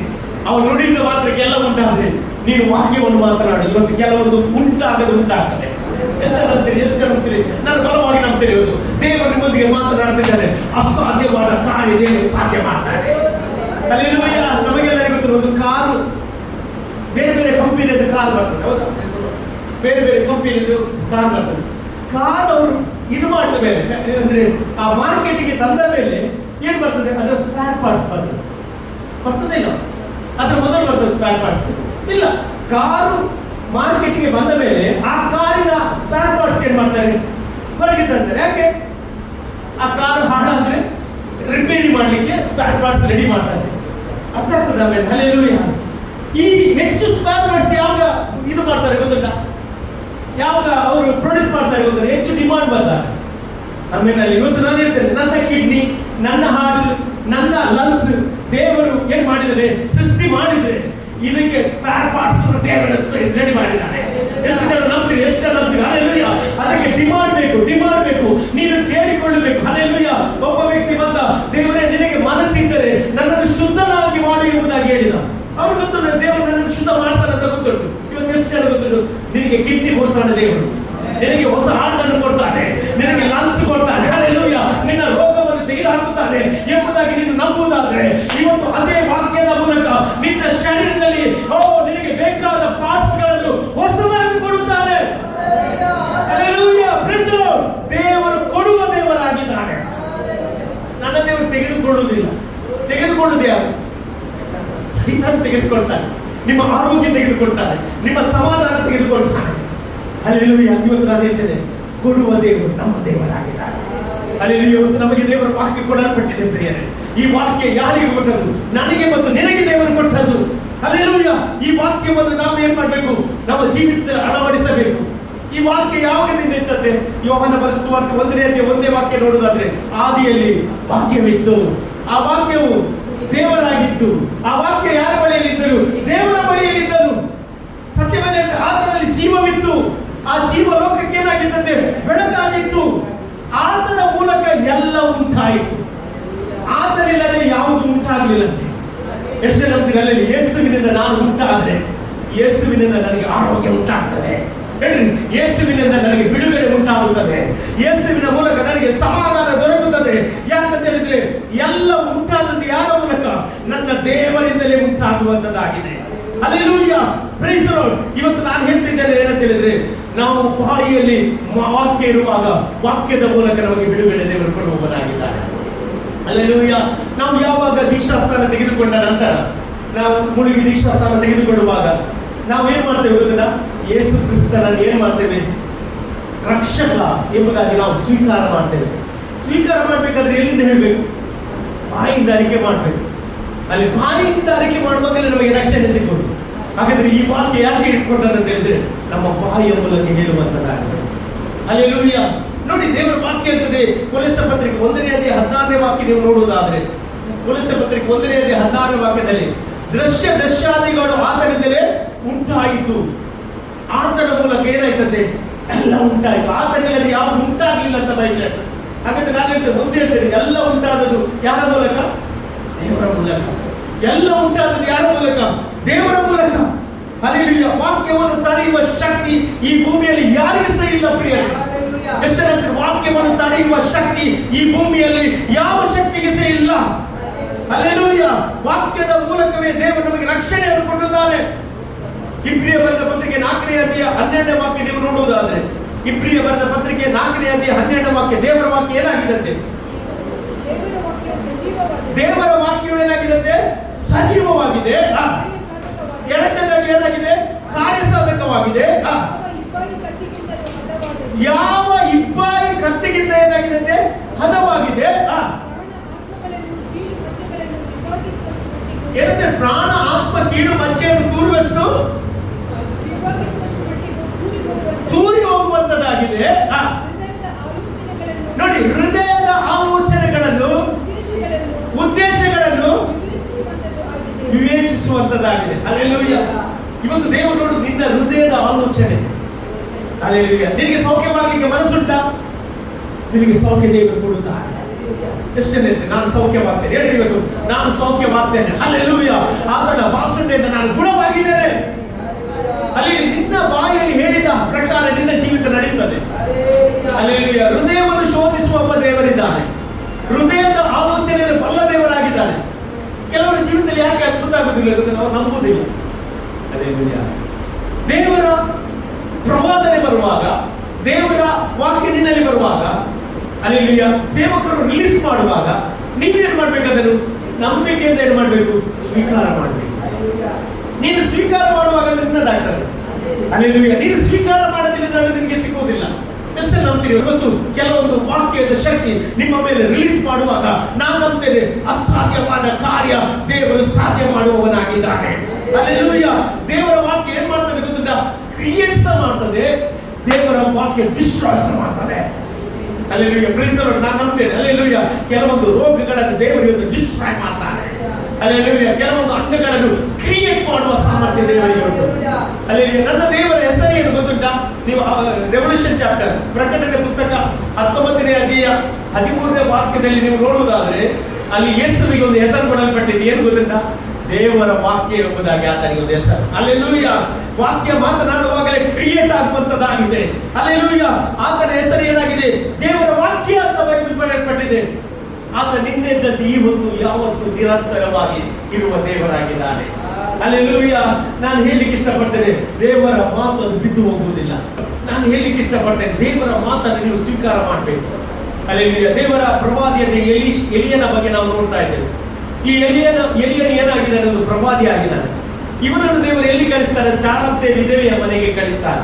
ಅವನು ನುಡಿದ ಮಾತ್ರಕ್ಕೆ ಎಲ್ಲ ಉಂಟಾದ್ರೆ ನೀನು ವಾಕ್ಯವನ್ನು ಮಾತನಾಡಿ. ಇವತ್ತು ಕೆಲವೊಂದು ಉಂಟಾಗ್ತದೆ. ಎಷ್ಟು ನಂಬ್ತೀರಿ? ನಾನು ಬಲವಾಗಿ ನಂಬ್ತೀನಿ. ಇವತ್ತು ದೇವರು ನಿಮ್ಮೊಂದಿಗೆ ಮಾತನಾಡ್ತಿದ್ದಾನೆ. ಅಸಾಧ್ಯವಾದ ಕಾರ್ಯ ದೇವರು ಸಾಧ್ಯ ಮಾಡ್ತಾರೆ. ಹಲ್ಲೆಲೂಯಾ. ನಮಗೆಲ್ಲರಿಗೂ ಗೊತ್ತು, ಒಂದು ಕಾರು, ಬೇರೆ ಬೇರೆ ಕಂಪನಿಯದ್ದು ಕಾರ್ ಬರ್ತದೆ. ಹೌದಾ? ಬೇರೆ ಬೇರೆ ಕಂಪನಿಯದ್ದು ಕಾರ್ ಬರ್ತದೆ. ಕಾರ್ ಅವರು ಇದು ಮಾಡಿದ ಮೇಲೆ, ಅಂದ್ರೆ ಆ ಮಾರ್ಕೆಟಿಗೆ ತಂದ ಮೇಲೆ ಏನ್ ಬರ್ತದೆ? ಅದರ ಸ್ಪೇರ್ ಪಾರ್ಟ್ಸ್ ಬರ್ತದೆ ಇಲ್ಲ? ಅದ್ರ ಮೊದಲು ಬರ್ತದೆ ಸ್ಪೇರ್ ಪಾರ್ಟ್ಸ್ ಇಲ್ಲ. ಕಾರು ಮಾರ್ಕೆಟ್ಗೆ ಬಂದ ಮೇಲೆ ಆ ಕಾರಿನ ಸ್ಪೇರ್ ಪಾರ್ಟ್ಸ್ ಏನ್ ಮಾಡ್ತಾರೆ? ಹೊರಗೆ ತಂತಾರೆ. ಯಾಕೆ? ಆ ಕಾರು ಹಾಳಾದ್ರೆ ರಿಪೇರಿ ಮಾಡ್ಲಿಕ್ಕೆ ಸ್ಪೇರ್ ಪಾರ್ಟ್ಸ್ ರೆಡಿ ಮಾಡ್ತಾರೆ. ಅರ್ಥ ಆಗ್ತದೆ? ಆಮೇಲೆ ಹಲ್ಲೆಲೂಯಾ. ಈ ಹೆಚ್ಚು ಸ್ಪೇರ್ ಪಾರ್ಟ್ಸ್ ಯಾವಾಗ ಇದು ಮಾಡ್ತಾರೆ ಗೊತ್ತುಂಟಾ? ಯಾವಾಗ ಅವರು ಪ್ರೊಡ್ಯೂಸ್ ಮಾಡ್ತಾರೆ ಗೊತ್ತಿಲ್ಲ? ಹೆಚ್ಚು ಡಿಮಾಂಡ್ ಬರ್ತಾರೆ. ಆಮೇಲೆ ಇವತ್ತು ನಾನು ಹೇಳ್ತೇನೆ, ನನ್ನ ಕಿಡ್ನಿ, ನನ್ನ ಹಾರ್ಟ್, ನನ್ನ ಲಂಗ್ಸ್ ದೇವರು ಏನ್ ಮಾಡಿದರೆ, ಸೃಷ್ಟಿ ಮಾಡಿದ್ರೆ ಇದಕ್ಕೆ ಸ್ಪೇರ್ ಪಾರ್ಟ್ಸ್ ದೇವರು ರೆಡಿ ಮಾಡಿದ್ದಾನೆ. ಎಷ್ಟು ಜನ ನಂಬ್ತೀರಿ? ಎಷ್ಟು ಜನ ನಂಬ್ತೀರಿ? ಹಲ್ಲೆಲೂಯಾ. ಅದಕ್ಕೆ ಡಿಮಾಂಡ್ ಬೇಕು. ನೀನು ಕೇಳಿಕೊಳ್ಳಬೇಕು. ಹಲ್ಲೆಲೂಯಾ. ಒಬ್ಬ ವ್ಯಕ್ತಿ ಬಂದ, ದೇವರೇ ನಿನಗೆ ಮನಸ್ಸಿದ್ದರೆ ನನ್ನನ್ನು ಶುದ್ಧನಾಗಿ ಮಾಡಿ ಎಂಬುದಾಗಿ ಹೇಳಿದ. ಅವ್ರು ಗೊತ್ತುಂಟು, ದೇವರು ನನ್ನನ್ನು ಶುದ್ಧ ಮಾಡ್ತಾನೆ ಅಂತ ಗೊತ್ತುಂಟು. ಇವತ್ತು ಎಷ್ಟು ಜನ ಗೊತ್ತುಂಟು? ನಿನಗೆ ಕಿಡ್ನಿ ಕೊಡ್ತಾನೆ ದೇವರು, ನಿನಗೆ ಹೊಸ ಹಾರ್ಟ್ ಅನ್ನು ಕೊಡ್ತಾನೆ, ನಿನಗೆ ಲಂಗ್ಸ್ ಕೊಡ್ತಾನೆ. ಹಲ್ಲೆಲೂಯಾ. ನಿನ್ನ ರೋಗವನ್ನು ತೆಗೆದುಹಾಕುತ್ತಾನೆ ಎಂಬುದಾಗಿ ನೀನು ನಂಬುವುದಾದ್ರೆ ಇವತ್ತು ಅದೇ ವಾಕ್ಯದ ಮೂಲಕ ನಿನ್ನ ಶರೀರದಲ್ಲಿ ನಿನಗೆ ಬೇಕಾದ ಪಾರ್ಟ್ಸ್ ಗಳನ್ನು ಹೊಸದಾಗಿ ಕೊಡುತ್ತಾನೆ. ಹಲ್ಲೆಲೂಯಾ. Praise the Lord. ದೇವರು ಕೊಡುವ ದೇವರಾಗಿದ್ದಾನೆ. ನನ್ನ ದೇವರು ತೆಗೆದುಕೊಳ್ಳುವುದು ಯಾರು? ಸೈತಾನ ತೆಗೆದುಕೊಳ್ತಾನೆ. ನಿಮ್ಮ ಆರೋಗ್ಯ ತೆಗೆದುಕೊಳ್ತಾನೆ, ನಿಮ್ಮ ಸಮಾಧಾನ ತೆಗೆದುಕೊಳ್ತಾನೆ. ಹಲ್ಲೆಲೂಯಾ. ಇವತ್ತು ನಾನು ಹೇಳ್ತೇನೆ, ಕೊಡುವ ದೇವರು ನಮ್ಮ ದೇವರಾಗಿದ್ದಾರೆ. ಹಲ್ಲೆಲೂಯಾ. ಇವತ್ತು ನಮಗೆ ದೇವರ ವಾಕ್ಯ ಕೊಡಲ್ಪಟ್ಟಿದೆ ಪ್ರಿಯರೇ. ಈ ವಾಕ್ಯ ಯಾರಿಗೆ ಕೊಟ್ಟದ್ದು? ನನಗೆ ಮತ್ತು ನಿನಗೆ ದೇವರು ಕೊಟ್ಟದ್ದು. ಹಲ್ಲೆಲೂಯಾ. ಈ ವಾಕ್ಯವನ್ನು ನಾವು ಏನ್ ಮಾಡಬೇಕು? ನಮ್ಮ ಜೀವಿತದಲ್ಲಿ ಅಳವಡಿಸಬೇಕು. ಈ ವಾಕ್ಯ ಯಾವಾಗದಿಂದ ಇರ್ತದೆ? ಯೋಹಾನ ಬರೆದ ಸುವಾರ್ತೆ 1ನೇ ಅಧ್ಯಾಯ 1ನೇ ವಾಕ್ಯ ನೋಡುವುದಾದ್ರೆ, ಆದಿಯಲ್ಲಿ ವಾಕ್ಯವಿತ್ತು, ಆ ವಾಕ್ಯವು ದೇವರಾಗಿತ್ತು, ಆ ವಾಕ್ಯ ಯಾರ ಬಳಿಯಲ್ಲಿದ್ದರು? ದೇವರ ಬಳಿಯಲ್ಲಿದ್ದರು. ಸತ್ಯವೇದ ಆತನಲ್ಲಿ ಜೀವವಿತ್ತು, ಆ ಜೀವ ಲೋಕಕ್ಕೆ ಏನಾಗಿತ್ತಂತೆ? ಬೆಳಕಾಗಿತ್ತು. ಆತನ ಮೂಲಕ ಎಲ್ಲ ಉಂಟಾಯಿತು, ಆತನಿಲ್ಲದೆ ಯಾವುದು ಉಂಟಾಗಲಿಲ್ಲಂತೆ. ಎಷ್ಟು ಜನ ನಂಬ್ತೀರಿ? ಅಲ್ಲಿ ಯೇಸುವಿನಿಂದ ನಾನು ಉಂಟಾದ್ರೆ ಯೇಸುವಿನಿಂದ ನನಗೆ ಆರೋಗ್ಯ ಉಂಟಾಗ್ತದೆ. ಹೇಳ್ರಿ, ಯೇಸುವಿನಿಂದ ನನಗೆ ಬಿಡುಗಡೆ ಉಂಟಾಗುತ್ತದೆ, ಯೇಸುವಿನ ಮೂಲಕ ನನಗೆ ಸಮಾಧಾನ ದೊರಕುತ್ತದೆ. ಯಾಕಂತ ಹೇಳಿದ್ರೆ ಎಲ್ಲ ಉಂಟಾದದ್ದು ಯಾರ ಮೂಲಕ? ನನ್ನ ದೇವರಿಂದಲೇ ಉಂಟಾಗುವಂತದ್ದಾಗಿದೆ. Hallelujah, praise the lord. ಇವತ್ತು ನಾನು ಹೇಳ್ತಿದ್ದೇನೆ ಏನಂತ ಹೇಳಿದ್ರೆ, ನಾವು ಬಾಯಿಯಲ್ಲಿ ವಾಕ್ಯ ಇರುವಾಗ ವಾಕ್ಯದ ಮೂಲಕ ನಮಗೆ ಬಿಡುಗಡೆ ದೇವರು ಕೊಡುವವನಾಗಿದ್ದಾನೆ. ಹಲ್ಲೆಲೂಯಾ. ನಾವು ಯಾವಾಗ ದೀಕ್ಷಾಸ್ಥಾನ ತೆಗೆದುಕೊಂಡ ನಂತರ, ನಾವು ಮುಳುಗಿ ದೀಕ್ಷಾಸ್ಥಾನ ತೆಗೆದುಕೊಳ್ಳುವಾಗ ನಾವೇನ್ ಮಾಡ್ತೇವೆ ಗೊತ್ತಾ? ಯೇಸು ಕ್ರಿಸ್ತನನ್ನು ಏನ್ ಮಾಡ್ತೇವೆ? ರಕ್ಷಕ ಎಂಬುದಾಗಿ ನಾವು ಸ್ವೀಕಾರ ಮಾಡ್ತೇವೆ. ಸ್ವೀಕಾರ ಮಾಡ್ಬೇಕಾದ್ರೆ ಎಲ್ಲಿಂದ ಹೇಳ್ಬೇಕು? ಬಾಯಿಂದ ಅರಿಕೆ ಮಾಡ್ಬೇಕು. ಅಲ್ಲಿ ಬಾಯಿಂದ ಅರಿಕೆ ಮಾಡುವಾಗಲೇ ನಮಗೆ ರಕ್ಷಣೆ ಸಿಗೋದು. ಹಾಗಾದ್ರೆ ಈ ವಾಕ್ಯ ಯಾಕೆ ಇಟ್ಕೊಂಡಂತ ಹೇಳಿದ್ರೆ, ನಮ್ಮ ಬಾಯಿಯ ಮೂಲಕ ಹೇಳುವಂತದ್ದಾಗಿದೆ. ಹಲ್ಲೆಲೂಯಾ. ನೋಡಿ, ದೇವರ ವಾಕ್ಯ ಇರ್ತದೆ. ಕೊಲೊಸ್ಸೆ ಪತ್ರಿಕೆ 1ನೇ ಅಧ್ಯಾಯ 16ನೇ ವಾಕ್ಯ ನೀವು ನೋಡುವುದಾದ್ರೆ, ಕೊಲೊಸ್ಸೆ ಪತ್ರಿಕೆ 1ನೇ ಅಧ್ಯಾಯ 16ನೇ ವಾಕ್ಯದಲ್ಲಿ, ದೃಶ್ಯಾದಿಗಳು ಆತನಿಂದಲೇ ಉಂಟಾಯಿತು. ಆತನ ಮೂಲಕ ಏನಾಯ್ತದೆ? ಎಲ್ಲ ಉಂಟಾಯಿತು. ಆತನಿಲ್ಲದೆ ಯಾವುದು ಉಂಟಾಗಲಿಲ್ಲ ಅಂತ ಬೈಬಲ್ ಹೇಳ್ತದೆ. ಹಾಗಾದ್ರೆ ನಾನು ಹೇಳ್ತೇನೆ, ಮುಂದೆ ಹೇಳ್ತೇನೆ, ಎಲ್ಲ ಉಂಟಾದದ್ದು ಯಾರ ಮೂಲಕ? ದೇವರ ಮೂಲಕ. ಎಲ್ಲ ಉಂಟಾದದ್ದು ಯಾರ ಮೂಲಕ? ದೇವರ ಮೂಲಕ. ಹಲ್ಲೆಲೂಯಾ. ವಾಕ್ಯವನ್ನು ತಡೆಯುವ ಶಕ್ತಿ ಈ ಭೂಮಿಯಲ್ಲಿ ಯಾರಿಗೂ ಸಹ ಇಲ್ಲ ಪ್ರಿಯರೇ. ಎಷ್ಟು ವಾಕ್ಯವನ್ನು ತಡೆಯುವ ಶಕ್ತಿ ಈ ಭೂಮಿಯಲ್ಲಿ ಯಾವ ಶಕ್ತಿಗೆ ಸಹ ಇಲ್ಲ. ಹಲ್ಲೆಲೂಯಾ. ವಾಕ್ಯದ ಮೂಲಕವೇ ದೇವರು ನಮಗೆ ರಕ್ಷಣೆಯನ್ನು ಕೊಟ್ಟಿದ್ದಾನೆ. ಇಬ್ರಿಯ ಬರೆದ ಪತ್ರಿಕೆ 4ನೇ ಅಧ್ಯಾಯ 12ನೇ ವಾಕ್ಯ ನೀವು ನೋಡುವುದಾದ್ರೆ, ಇಬ್ರಿಯ ಬರೆದ ಪತ್ರಿಕೆ 4ನೇ ಅಧ್ಯಾಯ 12ನೇ ವಾಕ್ಯ, ದೇವರ ವಾಕ್ಯ ಏನಾಗಿದಂತೆ? ದೇವರ ವಾಕ್ಯವು ಏನಾಗಿದಂತೆ? ಸಜೀವವಾಗಿದೆ. ಎರಡನೇದಾಗಿ ಏನಾಗಿದೆ? ಕಾರ್ಯಸಾಧಕವಾಗಿದೆ. ಯಾವ ಇಬ್ಬಾಯಿ ಕತ್ತಿಗಿಂತ ಏನಾಗಿದಂತೆ? ಹದವಾಗಿದೆ. ಏನಂದ್ರೆ ಪ್ರಾಣ ಆತ್ಮ ಕೀಳು ಮಜ್ಜೆಯನ್ನು ತೂರುವಷ್ಟು ತೂರಿ ಹೋಗುವಂತದ್ದಾಗಿದೆ. ನೋಡಿ, ಹೃದಯದ ಆಲೋಚನೆಗಳನ್ನು ಉದ್ದೇಶಗಳನ್ನು ವಿವೇಚಿಸುವಂತದ್ದಾಗಿದೆ. ಹಲ್ಲೆಲೂಯಾ. ಇವತ್ತು ದೇವರು ನೋಡು, ನಿನ್ನ ಹೃದಯದ ಆಲೋಚನೆ. ಹಲ್ಲೆಲೂಯಾ. ನಿನಗೆ ಸೌಖ್ಯವಾಗಲಿಕ್ಕೆ ಮನಸ್ಸುಂಟಾ? ನಿನಗೆ ಸೌಖ್ಯ ದೇವರು ಕೊಡುತ್ತಾರೆ. ಎಷ್ಟು ಜನ ಹೇಳ್ತೇನೆ, ನಾನು ಸೌಖ್ಯವಾಗ್ತೇನೆ? ಹೇಳಿ ಇವತ್ತು, ನಾನು ಸೌಖ್ಯವಾಗ್ತೇನೆ. ಹಲ್ಲೆಲೂಯಾ. ಆತನ ವಾಸನೆಯಿಂದ ನಾನು ಗುಣವಾಗಿದ್ದೇನೆ. ಅಲ್ಲಿ ನಿನ್ನ ಬಾಯಲ್ಲಿ ಹೇಳಿದ ಪ್ರಕಾರ ನಿನ್ನ ಜೀವಿತ ನಡೆಯುತ್ತದೆ. ಹಲ್ಲೆಲೂಯಾ. ಹೃದಯವನ್ನು ಶೋಧಿಸುವ ದೇವರಿದ್ದಾನೆ. ಹೃದಯದ ಆಲೋಚನೆಯನ್ನು ಬಲ್ಲ ದೇವರಾಗಿದ್ದಾನೆ. ಕೆಲವರ ಜೀವಿತದಲ್ಲಿ ಯಾಕೆ ಅದ್ಭುತ ಆಗುದಿಲ್ಲ ಅಂತ ನಾವು ನಂಬುವುದಿಲ್ಲ. ಹಲ್ಲೆಲೂಯಾ. ದೇವರ ಪ್ರವಾದನೆ ಬರುವಾಗ, ದೇವರ ವಾಕ್ಯ ನಿನ್ನಲ್ಲಿ ಬರುವಾಗ, ಹಲ್ಲೆಲೂಯಾ, ಸೇವಕರು ರಿಲೀಸ್ ಮಾಡುವಾಗ ನೀವೇನ್ ಮಾಡ್ಬೇಕಾದ್ರು? ನಂಬಿಕೆಯಿಂದ ಏನ್ ಮಾಡ್ಬೇಕು? ಸ್ವೀಕಾರ ಮಾಡಬೇಕು. ನೀನು ಸ್ವೀಕಾರ ಮಾಡುವಾಗ ನಿನ್ನದಾಗ್ತದೆ. ಹಲ್ಲೆಲೂಯಾ. ನೀನು ಸ್ವೀಕಾರ ಮಾಡೋದಿಲ್ಲ ಅದು ನಿನಗೆ ಸಿಗುವುದಿಲ್ಲ. ಎಷ್ಟು ನಂಬ್ತೀರಿ? ಇವತ್ತು ಕೆಲವೊಂದು ವಾಕ್ಯದ ಶಕ್ತಿ ನಿಮ್ಮ ಮೇಲೆ ರಿಲೀಸ್ ಮಾಡುವಾಗ ನಾನು ನಂಬ್ತೇನೆ, ಅಸಾಧ್ಯವಾದ ಕಾರ್ಯ ದೇವರು ಸಾಧ್ಯ ಮಾಡುವವನಾಗಿದ್ದಾನೆ. ಹಲ್ಲೆಲೂಯಾ. ದೇವರ ವಾಕ್ಯ ಏನ್ ಮಾಡ್ತದೆ ಗೊತ್ತುಂಟಾ? ಕ್ರಿಯೇಟ್ಸ್ ಮಾಡ್ತದೆ. ದೇವರ ವಾಕ್ಯ ಡಿಸ್ಟ್ರಾಯ್ಸ್ ಮಾಡ್ತದೆ. ಹಲ್ಲೆಲೂಯಾ. Praise the Lord. ನಾನು ನಂಬ್ತೇನೆ. ಹಲ್ಲೆಲೂಯಾ. ಕೆಲವೊಂದು ರೋಗಗಳನ್ನು ದೇವರು ಇವತ್ತು ಡಿಸ್ಟ್ರಾಯ್ ಮಾಡ್ತಾನೆ. ಹಲ್ಲೆಲೂಯಾ. ಕೆಲವೊಂದು ಅಂಗಗಳನ್ನು ಕ್ರಿಯೇಟ್ ಮಾಡುವ ಸಾಮರ್ಥ್ಯ ದೇವರಿಗೆ ಉಂಟು. ಹಲ್ಲೆಲೂಯಾ. ನನ್ನ ದೇವರ ಹೆಸರು ಏನು ಗೊತ್ತುಂಟಾ? ನೀವು ರೆವಲ್ಯೂಷನ್ ಚಾಪ್ಟರ್, ಪ್ರಕಟಣೆ ಪುಸ್ತಕ 19ನೇ ಅಧ್ಯಾಯ 13ನೇ ವಾಕ್ಯದಲ್ಲಿ ನೀವು ನೋಡುವುದಾದ್ರೆ, ಅಲ್ಲಿ ಯೇಸುವಿಗೆ ಒಂದು ಹೆಸರು ಕೊಡಲ್ಪಟ್ಟಿದೆ. ಏನು ಗೊತ್ತುಂಟಾ? ದೇವರ ವಾಕ್ಯ ಎಂಬುದಾಗಿ ಆತನಿಗೆ ಒಂದು ಹೆಸರು. ಹಲ್ಲೆಲೂಯಾ. ವಾಕ್ಯ ಮಾತನಾಡುವಾಗಲೇ ಕ್ರಿಯೇಟ್ ಆಗುವಂತದ್ದಾಗಿದೆ. ಹಲ್ಲೆಲೂಯಾ. ಆತನ ಹೆಸರು ಏನಾಗಿದೆ? ದೇವರ ವಾಕ್ಯ ಅಂತ ಬೈಬಲ್ ಬರೆಯಲ್ಪಟ್ಟಿದೆ. ಆತ ನಿನ್ನೆದ್ದಂತೆ ಈ ಹೊತ್ತು ಯಾವತ್ತು ನಿರಂತರವಾಗಿ ಇರುವ ದೇವರಾಗಿದ್ದಾನೆ. ಹಲ್ಲೆಲೂಯಾ. ನಾನು ಹೇಳಿಕ್ಕೆ ಇಷ್ಟಪಡ್ತೇನೆ, ದೇವರ ಮಾತು ಅದು ಬಿದ್ದು ಹೋಗುವುದಿಲ್ಲ. ನಾನು ಹೇಳಿಕ್ಕೆ ಇಷ್ಟಪಡ್ತೇನೆ, ದೇವರ ಮಾತನ್ನು ನೀವು ಸ್ವೀಕಾರ ಮಾಡಬೇಕು. ಹಲ್ಲೆಲೂಯಾ. ದೇವರ ಪ್ರವಾದಿಯಾದ ಎಲಿಯನ ಬಗ್ಗೆ ನಾವು ನೋಡ್ತಾ ಇದ್ದೇವೆ. ಈ ಎಲಿಯನ ಏನಾಗಿದೆ? ಒಂದು ಪ್ರವಾದಿ ಆಗಿದ್ದಾನೆ. ಇವನನ್ನು ದೇವರು ಎಲ್ಲಿ ಕಳಿಸ್ತಾರೆ? ಚಾರತೆ ವಿಧವೆಯ ಮನೆಗೆ ಕಳಿಸ್ತಾರೆ.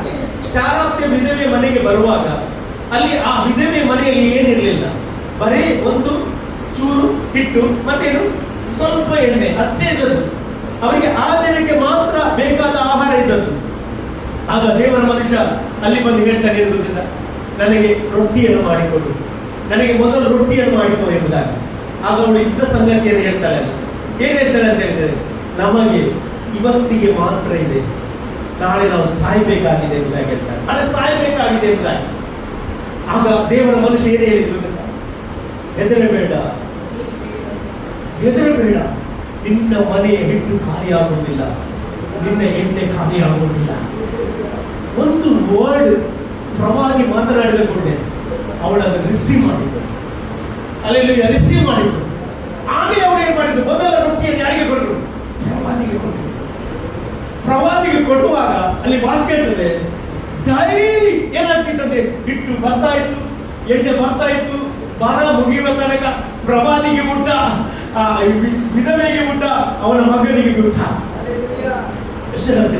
ಚಾರಾಪ್ತಿಯ ವಿಧವೆ ಮನೆಗೆ ಬರುವಾಗ ಅಲ್ಲಿ ಆ ವಿಧವೆ ಮನೆಯಲ್ಲಿ ಏನಿರಲಿಲ್ಲ, ಬರೀ ಒಂದು ಚೂರು ಹಿಟ್ಟು ಮತ್ತೇನು ಸ್ವಲ್ಪ ಎಣ್ಣೆ ಅಷ್ಟೇ ಇದ್ದದ್ದು. ಅವರಿಗೆ ಆ ದಿನಕ್ಕೆ ಮಾತ್ರ ಬೇಕಾದ ಆಹಾರ ಇದ್ದದ್ದು. ಆಗ ದೇವರ ಮನುಷ್ಯ ಅಲ್ಲಿ ಬಂದು ಹೇಳ್ತಾನೆ, ಇರುವುದಿಲ್ಲ, ನನಗೆ ರೊಟ್ಟಿಯನ್ನು ಮಾಡಿಕೊಡು, ನನಗೆ ಮೊದಲು ರೊಟ್ಟಿಯನ್ನು ಮಾಡಿಕೊಡು ಎಂಬುದಾಗಿ. ಆಗ ಅವಳು ಇದ್ದ ಸಂಗತಿಯನ್ನು ಹೇಳ್ತಾಳೆ. ಏನ್ ಹೇಳ್ತಾಳೆ ಅಂತ ಹೇಳಿದ್ರೆ, ನಮಗೆ ಇವತ್ತಿಗೆ ಮಾತ್ರ ಇದೆ, ನಾಳೆ ನಾವು ಸಾಯ್ಬೇಕಾಗಿದೆ ಎಂಬುದಾಗಿ ಹೇಳ್ತಾರೆ. ನಾಳೆ ಸಾಯ್ಬೇಕಾಗಿದೆ ಎಂಬುದಾಗಿ. ಆಗ ದೇವರ ಮನುಷ್ಯ ಏನ್ ಹೇಳಿದ್ರು ಗೊತ್ತಾ? ಹೆದರಬೇಡ, ಹೆದರಬೇಡ, ನಿನ್ನ ಮನೆಯ ಹಿಟ್ಟು ಖಾಲಿಯಾಗುವುದಿಲ್ಲ, ನಿನ್ನ ಎಣ್ಣೆ ಖಾಲಿಯಾಗುವುದಿಲ್ಲ. ಒಂದು ವರ್ಡ್ ಪ್ರವಾದಿ ಮಾತನಾಡಿದ ಕೂಡಲೇ ಅವಳನ್ನು ರಿಸೀವ್ ಮಾಡಿದ್ರು. ಅಲ್ಲಿ ರಿಸೀವ್ ಮಾಡಿದ್ರು. ಆಮೇಲೆ ಅವಳು ಏನ್ ಮಾಡಿದ್ರು? ಮೊದಲ ರೊಟ್ಟಿಯನ್ನು ಯಾರಿಗೆ ಕೊಟ್ಟರು? ಪ್ರವಾದಿಗೆ ಕೊಟ್ಟರು. ಪ್ರವಾದಿಗೆ ಕೊಡುವಾಗ ಅಲ್ಲಿ ವಾಕ್ಯ ಇರ್ತದೆ, ಡೈಲಿ ಏನಾಗ್ತಿರ್ತದೆ, ಹಿಟ್ಟು ಬರ್ತಾ ಇತ್ತು, ಎಣ್ಣೆ ಬರ್ತಾ ಇತ್ತು, ಬರ ಮುಗಿಯುವ ತನಕ ಪ್ರವಾದಿಗೆ ಊಟ, ವಿಧವೆಗೆ ಊಟ, ಅವನ ಮಗನಿಗೆ ಊಟ.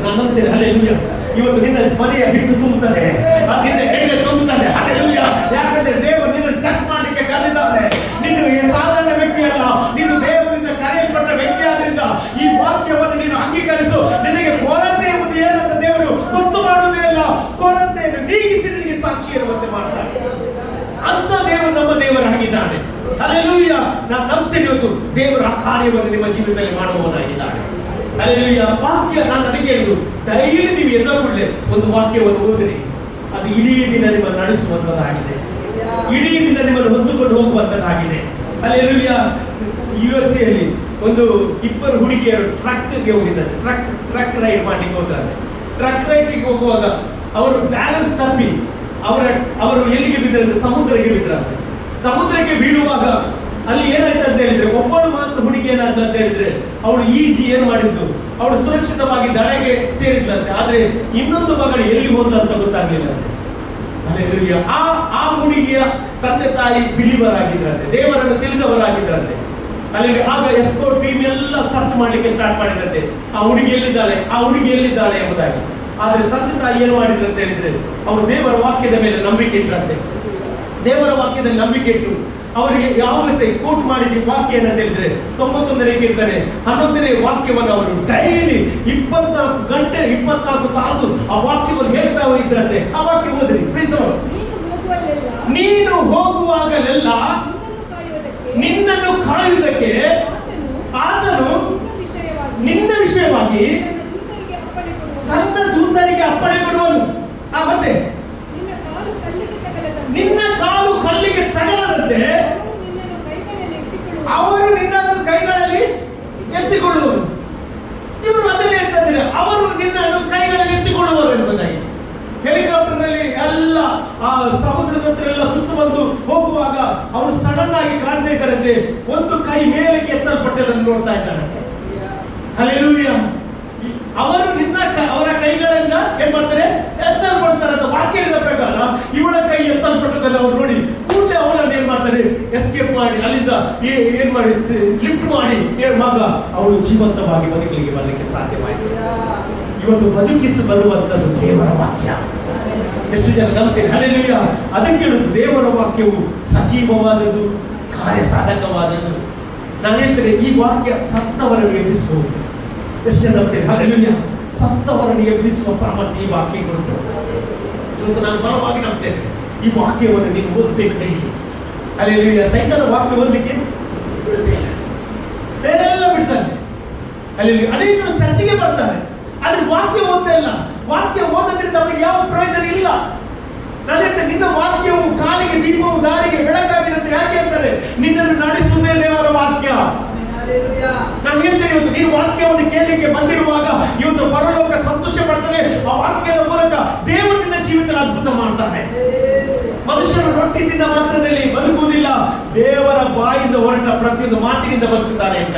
ನಾನಂತೇನೆ ಹಲ್ಲೆಲೂಯಾ. ಇವತ್ತು ನಿನ್ನ ಮನೆಯ ಹಿಟ್ಟು ತುಂಬುತ್ತದೆ, ನಿನ್ನ ಎಣ್ಣೆ ತುಂಬುತ್ತದೆ. ಹಲ್ಲೆಲೂಯಾ. ಯಾಕಂದ್ರೆ ದೇವರು ನಿನ್ನ ಟೆಸ್ಟ್ ಮಾಡಲಿಕ್ಕೆ ಕರೆದಿದ್ದಾರೆ. ನೀನು ಸಾಧಾರಣ ವ್ಯಕ್ತಿ ಅಲ್ಲ, ನೀನು ದೇವರಿಂದ ಕರೆಯಲ್ಪಟ್ಟ ವ್ಯಕ್ತಿ ಆದ್ರಿಂದ ಈ ವಾಕ್ಯವನ್ನು ನೀನು ಅಂಗೀಕರಿಸು. ನಿನಗೆ ಕೊರತೆ ಎಂಬುದು ಏನಂತ ದೇವರು ಗೊತ್ತು ಮಾಡುವುದೇ ಇಲ್ಲ, ಕೊರತೆಯನ್ನು ನೀಗಿಸಿ ನಿನಗೆ ಸಾಕ್ಷಿ ಇರುವಂತೆ ಮಾಡ್ತಾರೆ. ಅಂತ ದೇವರು ನಮ್ಮ ದೇವರಾಗಿದ್ದಾನೆ. ಹಲ್ಲೆಲೂಯಾ. ನಾನು ನಂಬ್ತೇನೆ ಇವತ್ತು ದೇವರು ಆ ಕಾರ್ಯವನ್ನು ನಿಮ್ಮ ಜೀವಿತದಲ್ಲಿ ಮಾಡುವವನಾಗಿದ್ದಾನೆ. ಹಲ್ಲೆಲೂಯಾ. ವಾಕ್ಯ ನಾನು ಅದಕ್ಕೆ ಹೇಳಿದ್ದು, ಡೈಲಿ ನೀವು ಎದ್ದ ಕೂಡಲೇ ಒಂದು ವಾಕ್ಯವನ್ನು ಓದಿರಿ, ಅದು ಇಡೀ ದಿನ ನಿಮ್ಮನ್ನು ನಡೆಸುವಂತದ್ದಾಗಿದೆ, ಇಡೀ ದಿನ ನಿಮ್ಮನ್ನು ಹೊತ್ತುಕೊಂಡು ಹೋಗುವಂತದ್ದಾಗಿದೆ. ಹಲ್ಲೆಲೂಯಾ. USA ಅಲ್ಲಿ ಒಂದು ಇಬ್ಬರು ಹುಡುಗಿಯರು ಟ್ರಕ್ಗೆ ಹೋಗಿದ್ದಾರೆ, ಟ್ರಕ್ ರೈಡ್ ಮಾಡ್ಲಿಕ್ಕೆ ಹೋಗ್ತಾರೆ. ಟ್ರಕ್ ರೈಡ್ಗೆ ಹೋಗುವಾಗ ಅವರು ಬ್ಯಾಲೆನ್ಸ್ ತಪ್ಪಿ ಅವರು ಎಲ್ಲಿಗೆ ಬಿದ್ದರೆ ಸಮುದ್ರಕ್ಕೆ ಬಿದ್ದರಂತೆ. ಸಮುದ್ರಕ್ಕೆ ಬೀಳುವಾಗ ಅಲ್ಲಿ ಏನಾಯ್ತು ಅಂತ ಹೇಳಿದ್ರೆ, ಒಬ್ಬಳು ಮಾತ್ರ ಹುಡುಗಿ ಏನಾಯ್ತು ಅಂತ ಹೇಳಿದ್ರೆ, ಅವಳು ಈಜಿ ಏನ್ ಮಾಡಿದ್ದು, ಅವಳು ಸುರಕ್ಷಿತವಾಗಿ ದಡಗೆ ಸೇರಿದ್ಲಂತೆ. ಆದ್ರೆ ಇನ್ನೊಂದು ಮಗಳು ಎಲ್ಲಿ ಹೋದ್ಲು ಅಂತ ಗೊತ್ತಾಗ್ಲಿಲ್ಲ. ಆ ಹುಡುಗಿಯ ತಂದೆ ತಾಯಿ ಬಿಲಿವರ್ ಆಗಿದ್ರಂತೆ, ದೇವರನ್ನು ತಿಳಿದವರಾಗಿದ್ರಂತೆ. ಅಲ್ಲಿ ಆಗ ಎಸ್ಕೋರ್ಟ್ ಟೀಮ್ ಎಲ್ಲ ಸರ್ಚ್ ಮಾಡ್ಲಿಕ್ಕೆ ಸ್ಟಾರ್ಟ್ ಮಾಡಿದ್ರಂತೆ, ಆ ಹುಡುಗಿ ಎಲ್ಲಿದ್ದಾಳೆ ಎಂಬುದಾಗಿ. ಆದ್ರೆ ತಂದೆ ತಾಯಿ ಏನು ಮಾಡಿದ್ರು ಅಂತ ಹೇಳಿದ್ರೆ, ಅವರು ದೇವರ ವಾಕ್ಯದ ಮೇಲೆ ನಂಬಿಕೆ ಇಟ್ಟರಂತೆ. ದೇವರ ವಾಕ್ಯದಲ್ಲಿ ನಂಬಿಕೆ ಇಟ್ಟು ಅವರಿಗೆ ಯಾವಾಗ ಸಹ ಕೋಟ್ ಮಾಡಿದ ವಾಕ್ಯ ಏನಂತ ಹೇಳಿದ್ರೆ 91ನೇ ಕೀರ್ತನೆ 11ನೇ ವಾಕ್ಯವನ್ನು ಅವರು ಡೈಲಿ 24 ಗಂಟೆ 24 ತಾಸು ಆ ವಾಕ್ಯವನ್ನು ಹೇಳ್ತಾ ಇದ್ರಂತೆ. ಆ ವಾಕ್ಯ ಓದ್ರಿ ಪ್ಲೀಸ್. ನೀನು ಹೋಗುವಾಗಲೆಲ್ಲ ನಿನ್ನನ್ನು ಕಾಯುವುದಕ್ಕೆ ಆತನು ನಿನ್ನ ವಿಷಯವಾಗಿ ತನ್ನ ದೂತರಿಗೆ ಅಪ್ಪಣೆ ಕೊಡುವನು. ಮತ್ತೆ ನಿನ್ನ ಕಾಲು ಕಲ್ಲಿಗೆ ತಗಲದಂತೆ ಅವರು ನಿನ್ನನ್ನು ಕೈಗಳಲ್ಲಿ ಎತ್ತಿಕೊಳ್ಳುವರು. ಇವರು ಅದನ್ನೇ ಹೇಳ್ತಾರೆ, ಅವರು ನಿನ್ನನ್ನು ಕೈಗಳಲ್ಲಿ ಎತ್ತಿಕೊಳ್ಳುವರು ಎಂಬುದಾಗಿ. ಹೆಲಿಕಾಪ್ಟರ್ ನಲ್ಲಿ ಎಲ್ಲ ಆ ಸಮುದ್ರದ ಹತ್ರ ಎಲ್ಲ ಸುತ್ತು ಬಂದು ಹೋಗುವಾಗ ಅವರು ಸಡನ್ ಆಗಿ ಕಾಣ್ತಾ ಇದ್ದಾರಂತೆ, ಒಂದು ಕೈ ಮೇಲಕ್ಕೆ ಎತ್ತಲ್ಪಟ್ಟದನ್ನು ನೋಡ್ತಾ ಇದ್ದಾರಂತೆ. ಹಲ್ಲೆಲೂಯಾ. ಅವರು ಅವರ ಕೈಗಳಿಂದ ಏನ್ ಮಾಡ್ತಾರೆ, ಎತ್ತಲ್ಪಡ್ತಾರೆ ಅಂತ ವಾಕ್ಯದ ಪ್ರಕಾರ. ಇವಳ ಕೈ ಎತ್ತಲ್ಪಟ್ಟದನ್ನು ಅವ್ರು ನೋಡಿ ಕೂಡಲೇ ಅವಳನ್ನು ಏನ್ ಮಾಡ್ತಾರೆ, ಎಸ್ಕೇಪ್ ಮಾಡಿ ಅಲ್ಲಿಂದ ಏನ್ ಮಾಡಿ ಲಿಫ್ಟ್ ಮಾಡಿ ಮಗ ಅವಳು ಜೀವಂತವಾಗಿ ಬರಲಿಕ್ಕೆ ಸಾಧ್ಯವಾಯಿತು. ಇವತ್ತು ಬರುವಂತದ್ದು ದೇವರ ವಾಕ್ಯ. ಎಷ್ಟು ಜನ ನಂಬ್ತೀರಿ? ಹಲ್ಲೆಲೂಯಾ. ಅದಕ್ಕೆ ಹೇಳುದು ದೇವರ ವಾಕ್ಯವು ಸಜೀವವಾದದ್ದು, ಕಾರ್ಯಸಾಧಕವಾದದ್ದು. ನಾನು ಹೇಳ್ತೇನೆ, ಈ ವಾಕ್ಯ ಸತ್ತವರನ್ನು ಎಬ್ಬಿಸಬಹುದು. ಎಷ್ಟು ಜನ ನಂಬ್ತೀರಿ? ಹಲ್ಲೆಲೂಯಾ. ಸತ್ತವರನ್ನು ಎಬ್ಬಿಸುವ ಸಾಮರ್ಥ್ಯ ಈ ವಾಕ್ಯ ಕೊಡ್ತು. ಇವತ್ತು ನಾನು ಬಲವಾಗಿ ನಂಬ್ತೇನೆ, ಈ ವಾಕ್ಯವನ್ನು ನೀನು ಓದಬೇಕು ಡೈಲಿ. ಹಲ್ಲೆಲೂಯಾ. ಸೈತಾನ ವಾಕ್ಯ ಓದಲಿಕ್ಕೆ ಬಿಡುವುದಿಲ್ಲ, ಬೇರೆಲ್ಲ ಬಿಡ್ತಾನೆ. ಹಲ್ಲೆಲೂಯಾ. ಅನೇಕರು ಚರ್ಚೆಗೆ ಬರ್ತಾರೆ, ಆದ್ರೆ ವಾಕ್ಯ ಓದ್ತಾ ಇಲ್ಲ. ವಾಕ್ಯ ಓದೋದ್ರಿಂದ ಅವರಿಗೆ ಯಾವ ಪ್ರಯೋಜನ ಇಲ್ಲ. ನಾನು ಹೇಳ್ತೇನೆ, ನಿನ್ನ ವಾಕ್ಯವು ಕಾಲಿಗೆ ದೀಪವು ದಾರಿಗೆ ಬೆಳಕಾಗಿರುತ್ತೆ. ಯಾಕೆ ಅಂತಾರೆ, ನಿನ್ನನ್ನು ನಡೆಸುವುದೇ ದೇವರ ವಾಕ್ಯ. ನಾನು ಹೇಳ್ತೇನೆ, ಇವತ್ತು ನೀನು ವಾಕ್ಯವನ್ನು ಕೇಳಲಿಕ್ಕೆ ಬಂದಿರುವಾಗ ಇವತ್ತು ಪರಲೋಕ ಸಂತೋಷ ಪಡ್ತದೆ. ಆ ವಾಕ್ಯದ ಮೂಲಕ ದೇವರು ನಿನ್ನ ಜೀವಿತದಲ್ಲಿ ಅದ್ಭುತ ಮಾಡ್ತಾನೆ. ಮನುಷ್ಯನು ರೊಟ್ಟಿಯಿಂದ ಮಾತ್ರದಲ್ಲಿ ಬದುಕುವುದಿಲ್ಲ, ದೇವರ ಬಾಯಿಂದ ಹೊರಟ ಪ್ರತಿಯೊಂದು ಮಾತಿನಿಂದ ಬದುಕುತ್ತಾನೆ ಅಂತ.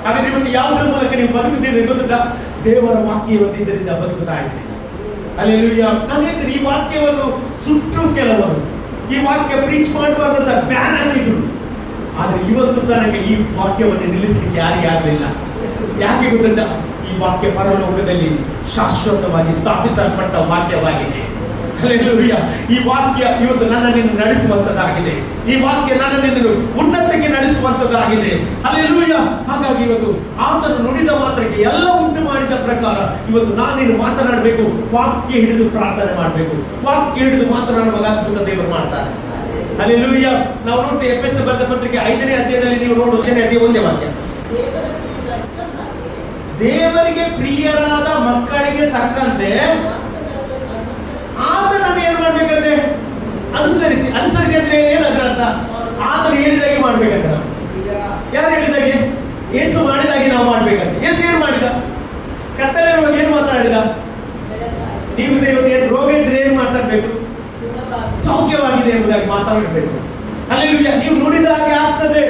ಹಾಗಾದ್ರೆ ಇವತ್ತು ಯಾವುದರ ಮೂಲಕ ನೀವು ಬದುಕುತ್ತೀರಿ ಗೊತ್ತಿಲ್ಲ? ದೇವರ ವಾಕ್ಯ ಇದರಿಂದ ಬದುಕುತ್ತಾ ಇದ್ದೀರಿ. ಹಲ್ಲೆಲೂಯಾ. ನಾನು ಹೇಳ್ತೀನಿ, ಈ ವಾಕ್ಯವನ್ನು ಸುಟ್ಟರು ಕೆಲವರು, ಈ ವಾಕ್ಯ ಪ್ರೀಚ್ ಮಾಡಬಾರ್ದಂತ ಬ್ಯಾನ್ ಆಗಿದ್ರು. ಆದ್ರೆ ಇವತ್ತು ತನಕ ಈ ವಾಕ್ಯವನ್ನು ನಿಲ್ಲಿಸಲಿಕ್ಕೆ ಯಾರಿಗೆ ಆಗಲಿಲ್ಲ. ಯಾಕೆ ಗೊತ್ತಿಲ್ಲ? ಈ ವಾಕ್ಯ ಪರಲೋಕದಲ್ಲಿ ಶಾಶ್ವತವಾಗಿ ಸ್ಥಾಪಿಸಲ್ಪಟ್ಟ ವಾಕ್ಯವಾಗಿದೆ. ಹಲ್ಲೆಲೂಯಾ. ಈ ವಾಕ್ಯ ಇವತ್ತು ನನ್ನನ್ನು ನಡೆಸುವಂತದ್ದಾಗಿದೆ. ಈ ವಾಕ್ಯ ನನ್ನನ್ನು ಉನ್ನತಕ್ಕೆ ನಡೆಸುವಂತದ್ದಾಗಿದೆ. ಹಲ್ಲೆಲೂಯಾ. ಹಾಗಾಗಿ ಇವತ್ತು ಆತನು ನುಡಿದ ಮಾತ್ರಕ್ಕೆ ಎಲ್ಲ ಉಂಟು ಮಾಡಿದ ಪ್ರಕಾರ ಇವತ್ತು ನಾನೇನು ಮಾತನಾಡಬೇಕು, ವಾಕ್ಯ ಹಿಡಿದು ಪ್ರಾರ್ಥನೆ ಮಾಡಬೇಕು. ವಾಕ್ಯ ಹಿಡಿದು ಮಾತನಾಡುವಾಗ ಅದ್ಭುತ ದೇವರು ಮಾಡ್ತಾರೆ. ಹಲ್ಲೆಲೂಯಾ. ನಾವು ನೋಡ್ತೇವೆ ಎಫೆಸ ಬರೆದ ಪತ್ರಿಕೆ 5ನೇ ಅಧ್ಯಾಯದಲ್ಲಿ ನೀವು ನೋಡುವ 5ನೇ ಅಧ್ಯಾಯ 1ನೇ ವಾಕ್ಯ. ದೇವರಿಗೆ ಪ್ರಿಯರಾದ ಮಕ್ಕಳಿಗೆ ತಕ್ಕಂತೆ ಆತನನ್ನು ಏನ್ ಮಾಡ್ಬೇಕಂತೆ? ಅನುಸರಿಸಿ. ಅನುಸರಿಸಿ ಅಂದ್ರೆ ಏನದ್ರ ಅರ್ಥ? ಆತನು ಹೇಳಿದಾಗೆ ಮಾಡ್ಬೇಕಂತ. ಯಾರು ಹೇಳಿದಾಗೆ? ಯೇಸು ಮಾಡಿದಾಗೆ ನಾವು ಮಾಡ್ಬೇಕಂತ. ಯೇಸು ಏನು ಮಾಡಿದ? ಕತ್ತಲಿರುವಾಗ ಏನು ಮಾತಾಡಿದ? ನೀವು ಇವತ್ತು ಏನು ರೋಗ ಇದ್ರೆ ಏನು ಮಾತಾಡ್ಬೇಕು? ಸೌಖ್ಯವಾಗಿದೆ ಎಂಬುದಾಗಿ ಮಾತಾಡಬೇಕು. ಹಲ್ಲೆಲೂಯಾ. ನೀವು ನುಡಿದ ಹಾಗೆ ಆಗ್ತದೆ.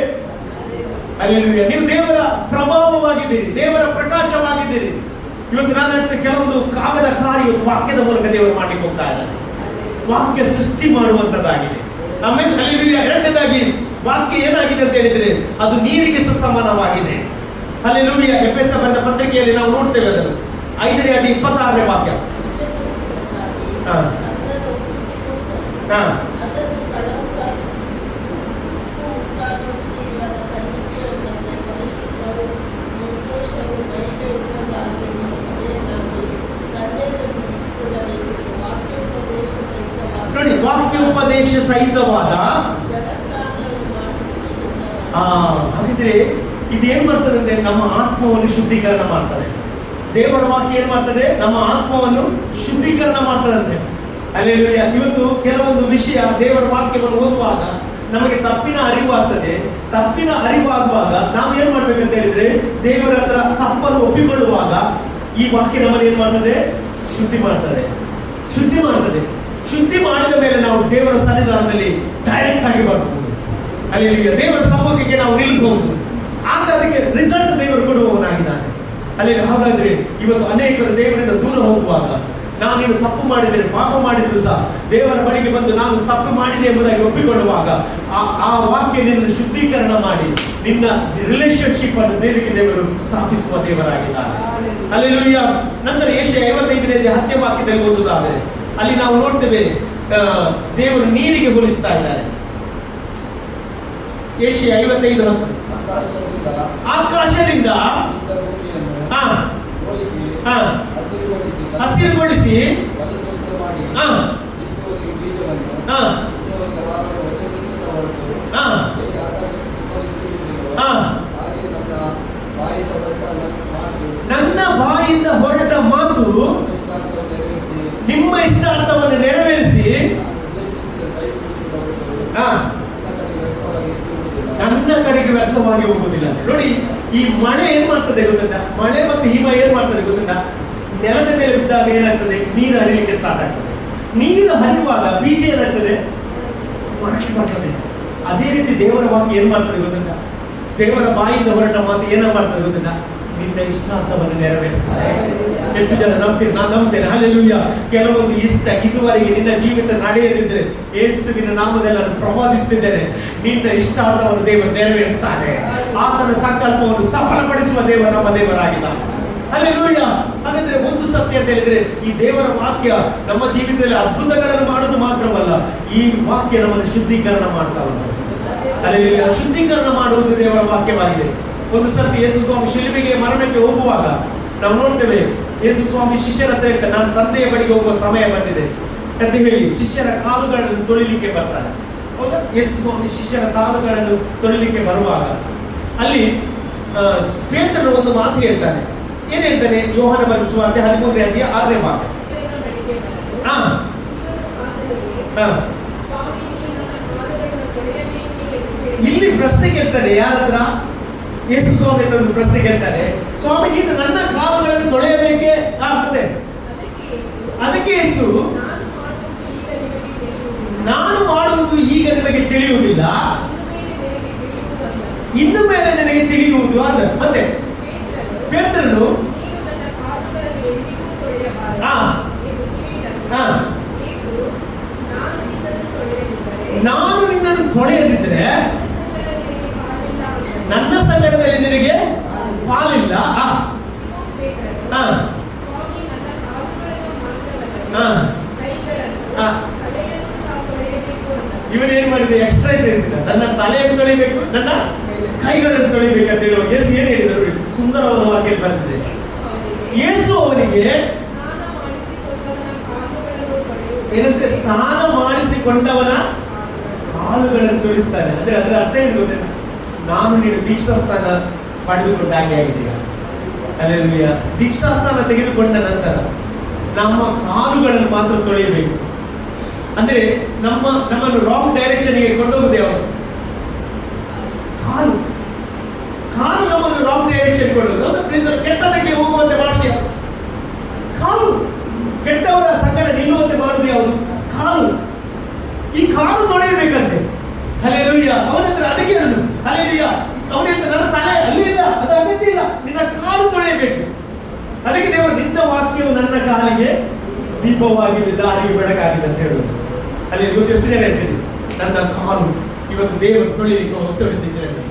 ಹಲ್ಲೆಲೂಯಾ. ನೀವು ದೇವರ ಪ್ರಭಾವವಾಗಿದ್ದೀರಿ, ದೇವರ ಪ್ರಕಾಶವಾಗಿದ್ದೀರಿ. ಇವತ್ತು ನಾನು ಕೆಲವೊಂದು ಕಾಗದ ಕಾರ್ಯ ವಾಕ್ಯದ ಮೂಲಕ ದೇವರು ಮಾಡಲಿಕ್ಕೆ ಹೋಗ್ತಾ ಇದ್ದಾರೆ. ವಾಕ್ಯ ಸೃಷ್ಟಿ ಮಾಡುವಂತದ್ದಾಗಿದೆ. ಆಮೇಲೆ ಹಲ್ಲೆಲೂಯಾ. ಎರಡನೇದಾಗಿ ವಾಕ್ಯ ಏನಾಗಿದೆ ಅಂತ ಹೇಳಿದ್ರೆ ಅದು ನೀರಿಗೆ ಸಮಾನವಾಗಿದೆ. ಹಲ್ಲೆಲೂಯಾ. ಎಫೆಸ ಬರೆದ ಪತ್ರಿಕೆಯಲ್ಲಿ ನಾವು ನೋಡ್ತೇವೆ ಅದನ್ನು 5ನೇ ಅಧ್ಯಾಯ 26ನೇ ವಾಕ್ಯ. ನೋಡಿ, ವಾಕ್ಯೋಪದೇಶ ಸಹಿತವಾದ. ಹಾಗಿದ್ರೆ ಇದೇನ್ ಮಾಡ್ತದೆ ಅಂದ್ರೆ ನಮ್ಮ ಆತ್ಮವನ್ನು ಶುದ್ಧೀಕರಣ ಮಾಡ್ತದೆ. ದೇವರ ವಾಕ್ಯ ಏನ್ ಮಾಡ್ತದೆ? ನಮ್ಮ ಆತ್ಮವನ್ನು ಶುದ್ಧೀಕರಣ ಮಾಡ್ತದಂತೆ. ಹಲ್ಲೆಲೂಯಾ. ಇವತ್ತು ಕೆಲವೊಂದು ವಿಷಯ ದೇವರ ವಾಕ್ಯವನ್ನು ಓದುವಾಗ ನಮಗೆ ತಪ್ಪಿನ ಅರಿವು ಆಗ್ತದೆ. ತಪ್ಪಿನ ಅರಿವಾಗುವಾಗ ನಾವು ಏನ್ ಮಾಡ್ಬೇಕಂತ ಹೇಳಿದ್ರೆ ದೇವರ ಹತ್ರ ತಪ್ಪನ್ನು ಒಪ್ಪಿಕೊಳ್ಳುವಾಗ ಈ ವಾಕ್ಯ ನಮ್ಮನ್ನು ಏನ್ ಮಾಡ್ತದೆ? ಶುದ್ಧಿ ಮಾಡ್ತದೆ. ಶುದ್ಧಿ ಮಾಡ್ತದೆ. ಶುದ್ಧಿ ಮಾಡಿದ ಮೇಲೆ ನಾವು ದೇವರ ಸನ್ನಿಧಾನದಲ್ಲಿ ಡೈರೆಕ್ಟ್ ಆಗಿ ಬರಬಹುದು. ಹಲ್ಲೆಲೂಯಾ. ದೇವರ ಸಮ್ಮುಖಕ್ಕೆ ನಾವು ನಿಲ್ಬಹುದು. ಆಗ ಅದಕ್ಕೆ ರಿಸಲ್ಟ್ ದೇವರು ಕೊಡುವವನಾಗಿದ್ದಾನೆ. ಅಲ್ಲಿ ಹಾಗಾದ್ರೆ ಇವತ್ತು ಅನೇಕರು ದೇವರಿಂದ ದೂರ ಹೋಗುವಾಗ ನಾನೇನು ತಪ್ಪು ಮಾಡಿದರೆ, ಪಾಪ ಮಾಡಿದ್ರು ಸಹ ದೇವರ ಬಳಿಗೆ ಬಂದು ನಾನು ತಪ್ಪು ಮಾಡಿದೆ ಎಂಬುದಾಗಿ ಒಪ್ಪಿಕೊಳ್ಳುವಾಗ ಆ ವಾಕ್ಯ ನಿನ್ನ ಶುದ್ಧೀಕರಣ ಮಾಡಿ ನಿನ್ನ ರಿಲೇಶನ್ಶಿಪ್ ಅನ್ನು ದೇವರು ಸ್ಥಾಪಿಸುವ ದೇವರಾಗಿದ್ದಾನೆ. ಹಲ್ಲೆಲೂಯಾ. ನಂತರ ಯೆಶಾಯ 55ನೇ 10ನೇ ವಾಕ್ಯದಲ್ಲಿ ಓದುವುದಾದರೆ ಅಲ್ಲಿ ನಾವು ನೋಡ್ತೇವೆ ದೇವರು ನೀರಿಗೆ ಹೋಲಿಸ್ತಾ ಇದ್ದಾರೆ. ಯೆಶಾಯ 55:10 ಆಕಾಶದಿಂದ ಹಸಿರುಗೊಳಿಸಿ ನನ್ನ ಬಾಯಿಂದ ಹೊರಟ ಮಾತು ನಿಮ್ಮ ಇಷ್ಟಾರ್ಥವನ್ನು ನೆರವೇರಿಸಿ ನನ್ನ ಕಡೆಗೆ ವ್ಯರ್ಥವಾಗಿ ಹೋಗುವುದಿಲ್ಲ. ನೋಡಿ, ಈ ಮಳೆ ಏನ್ ಮಾಡ್ತದೆ ಗೊತ್ತುಂಟ? ಮಳೆ ಮತ್ತು ಹಿಮ ಏನ್ ಮಾಡ್ತದೆ ಗೊತ್ತುಂಟ? ನೆಲದ ಮೇಲೆ ಬಿದ್ದಾಗ ಏನಾಗ್ತದೆ? ನೀರು ಹರಿಲಿಕ್ಕೆ ಸ್ಟಾರ್ಟ್ ಆಗ್ತದೆ. ನೀರು ಹರಿಯುವಾಗ ಬೀಜ ಏನಾಗ್ತದೆ? ಮೊಳಕೆ ಬರ್ತದೆ. ಅದೇ ರೀತಿ ದೇವರ ವಾಕ್ಯ ಏನ್ ಮಾಡ್ತದೆ ಗೊತ್ತುಂಟ? ದೇವರ ಬಾಯಿಂದ ಹೊರಟ ಮಾತು ಏನ ಮಾಡ್ತದೆ ಗೊತ್ತುಂಟ? ನಿನ್ನ ಇಷ್ಟಾರ್ಥವನ್ನು ನೆರವೇರಿಸ್ತಾರೆ. ಎಷ್ಟು ಜನ ನಂಬ್ತೀರಿ? ನಾನು ನಂಬ್ತೇನೆ. ಹಲ್ಲೆಲೂಯಾ. ಕೆಲವೊಂದು ಇಷ್ಟ ಇದುವರೆಗೆ ನಿನ್ನ ಜೀವಿತ ನಡೆಯದಿದ್ರೆ ಯೇಸುವಿನ ನಾಮದಲ್ಲಿ ನಾನು ಪ್ರವಾದಿಸುತ್ತಿದ್ದೇನೆ, ನಿನ್ನ ಇಷ್ಟಾರ್ಥವನ್ನು ದೇವರು ನೆರವೇರಿಸ್ತಾನೆ. ಆತನ ಸಂಕಲ್ಪವನ್ನು ಸಫಲಪಡಿಸುವ ದೇವರು ನಮ್ಮ ದೇವರಾಗಿದ್ದಾನೆ. ಹಲ್ಲೆಲೂಯಾ. ಹಾಗಾದ್ರೆ ಒಂದು ಸತ್ಯ ಅಂತ ಹೇಳಿದ್ರೆ ಈ ದೇವರ ವಾಕ್ಯ ನಮ್ಮ ಜೀವಿತದಲ್ಲಿ ಅದ್ಭುತಗಳನ್ನು ಮಾಡುವುದು ಮಾತ್ರವಲ್ಲ, ಈ ವಾಕ್ಯ ನಮ್ಮನ್ನು ಶುದ್ಧೀಕರಣ ಮಾಡ್ತಾ ಉಂಟು. ಹಲ್ಲೆಲೂಯಾ. ಶುದ್ಧೀಕರಣ ಮಾಡುವುದು ದೇವರ ವಾಕ್ಯವಾಗಿದೆ. ಒಂದು ಸರ್ತಿ ಯೇಸು ಸ್ವಾಮಿ ಶಿಲುಬೆಗೆ ಮರಣಕ್ಕೆ ಹೋಗುವಾಗ ನಾವು ನೋಡ್ತೇವೆ, ಯೇಸು ಸ್ವಾಮಿ ಶಿಷ್ಯರ ಹತ್ರ ಹೇಳ್ತಾರೆ, ನಾನು ತಂದೆಯ ಬಳಿಗೆ ಹೋಗುವ ಸಮಯ ಬಂದಿದೆ ಅಂತ ಹೇಳಿ ಶಿಷ್ಯರ ಕಾಲುಗಳನ್ನು ತೊಳಿಲಿಕ್ಕೆ ಬರ್ತಾರೆ. ಹೌದಾ? ಯೇಸು ಸ್ವಾಮಿ ಶಿಷ್ಯರ ಕಾಲುಗಳನ್ನು ತೊಳಿಲಿಕ್ಕೆ ಬರುವಾಗ ಅಲ್ಲಿ ಪೇತ್ರನು ಒಂದು ಮಾತು ಹೇಳ್ತಾನೆ. ಏನ್ ಹೇಳ್ತಾನೆ? ಯೋಹಾನ ಬರೆದ ಸುವಾರ್ತೆ 13ನೇ ಅಧ್ಯಾಯ 6ನೇ ವಾಕ್ಯ. ಇಲ್ಲಿ ಪ್ರಶ್ನೆ ಕೇಳ್ತಾನೆ. ಯಾರ ಹತ್ರ? ಯೇಸು ಸ್ವಾಮಿ ಒಂದು ಪ್ರಶ್ನೆ ಕೇಳ್ತಾನೆ, ಸ್ವಾಮಿ ನೀನು ನನ್ನ ಕಾಲುಗಳನ್ನು ತೊಳೆಯಬೇಕೆ ಆಗ್ತದೆ? ಅದಕ್ಕೆ ಯೇಸು, ನಾನು ಮಾಡುವುದು ಈಗ ನಿಮಗೆ ತಿಳಿಯುವುದಿಲ್ಲ, ಇನ್ನು ಮೇಲೆ ನನಗೆ ತಿಳಿಯುವುದು ಅಂದ. ಮತ್ತೆ ಪೇತ್ರನು ನಾನು ನಿನ್ನನ್ನು ತೊಳೆಯದಿದ್ರೆ ನನ್ನ ಸಂಗಡದಲ್ಲಿ ನಿನಗೆ ಪಾಲಿಲ್ಲ. ಹಾ, ತಲೆಯನ್ನು ಸಹ ತೊಳೆಯಬೇಕು ಅಂದ. ಇವನೇನ್ ಮಾಡಿದೆ? ಎಕ್ಸ್ಟ್ರಾ ತಿಳಿಸಿದ, ನನ್ನ ತಲೆಯನ್ನು ತೊಳಿಬೇಕು, ನನ್ನ ಕೈಗಳನ್ನು ತೊಳಿಬೇಕು ಅಂತ ಹೇಳುವ ಯೇಸು ಏನ್ ಹೇಳಿದ ನೋಡಿ, ಸುಂದರವಾದ ವಾಕ್ಯ ಬರ್ತದೆ. ಯೇಸು ಅವನಿಗೆ ಸ್ನಾನ ಮಾಡಿಸಿಕೊಂಡವನ ಕಾಲುಗಳನ್ನು ತೊಳೆಯುವುದು. ಏನಂತೆ? ಸ್ನಾನ ಮಾಡಿಸಿಕೊಂಡವನ ಕಾಲುಗಳನ್ನು ತೊಳಿಸ್ತಾನೆ. ಅಂದ್ರೆ ಅದರ ಅರ್ಥ ಏನು ಗೊತ್ತೇನ? ನಾನು ನೀನು ದೀಕ್ಷಾಸ್ಥಾನ ಪಡೆದುಕೊಂಡ ಹಾಗೆ ಆಗಿದ್ದೀಯ. ಅಲ್ಲೆಲ್ಲೂಯ್ಯ. ದೀಕ್ಷಾಸ್ಥಾನ ತೆಗೆದುಕೊಂಡ ನಂತರ ನಮ್ಮ ಕಾಲುಗಳನ್ನು ಮಾತ್ರ ತೊಳೆಯಬೇಕು. ಅಂದ್ರೆ ನಮ್ಮನ್ನು ರಾಂಗ್ ಡೈರೆಕ್ಷನ್ಗೆ ಕೊಂಡೋಗುದು ಯಾವುದು? ಕಾಲು. ಕಾಲು ನಮ್ಮನ್ನು ರಾಂಗ್ ಡೈರೆಕ್ಷನ್ ಕೊಡೋದು. ಕೆಟ್ಟದಕ್ಕೆ ಹೋಗುವಂತೆ ಮಾಡುದು ಯಾವುದು? ಕಾಲು. ಕೆಟ್ಟವರ ಸಂಗಡ ನಿಲ್ಲುವಂತೆ ಮಾಡುದು ಯಾವುದು? ಕಾಲು. ಈ ಕಾಲು ತೊಳೆಯಬೇಕಂತೆ. ಹಲ್ಲೆಲೂಯ್ಯ. ಅವನ ಹತ್ರ ಅದಕ್ಕೆ ಹೇಳುದು, ಹಲ್ಲೆಲೂಯ್ಯ. ಅವನ ಹತ್ರ ನನ್ನ ತಲೆ ಅಲ್ಲಿ ಇಲ್ಲ, ಅದು ಅಗತ್ಯ ಇಲ್ಲ, ನಿನ್ನ ಕಾಲು ತೊಳೆಯಬೇಕು. ಅದಕ್ಕೆ ದೇವರು, ನಿನ್ನ ವಾಕ್ಯವು ನನ್ನ ಕಾಲಿಗೆ ದೀಪವಾಗಿದೆ, ದಾರಿಗೆ ಬೆಳಕಾಗಿದೆ ಅಂತ ಹೇಳುದು. ಅಲ್ಲಿ ಇವತ್ತು ಎಷ್ಟು ಜನ ಹೇಳ್ತೀರಿ, ನನ್ನ ಕಾಲು ಇವತ್ತು ದೇವರು ತೊಳೆದಿದ್ದೇನೆ.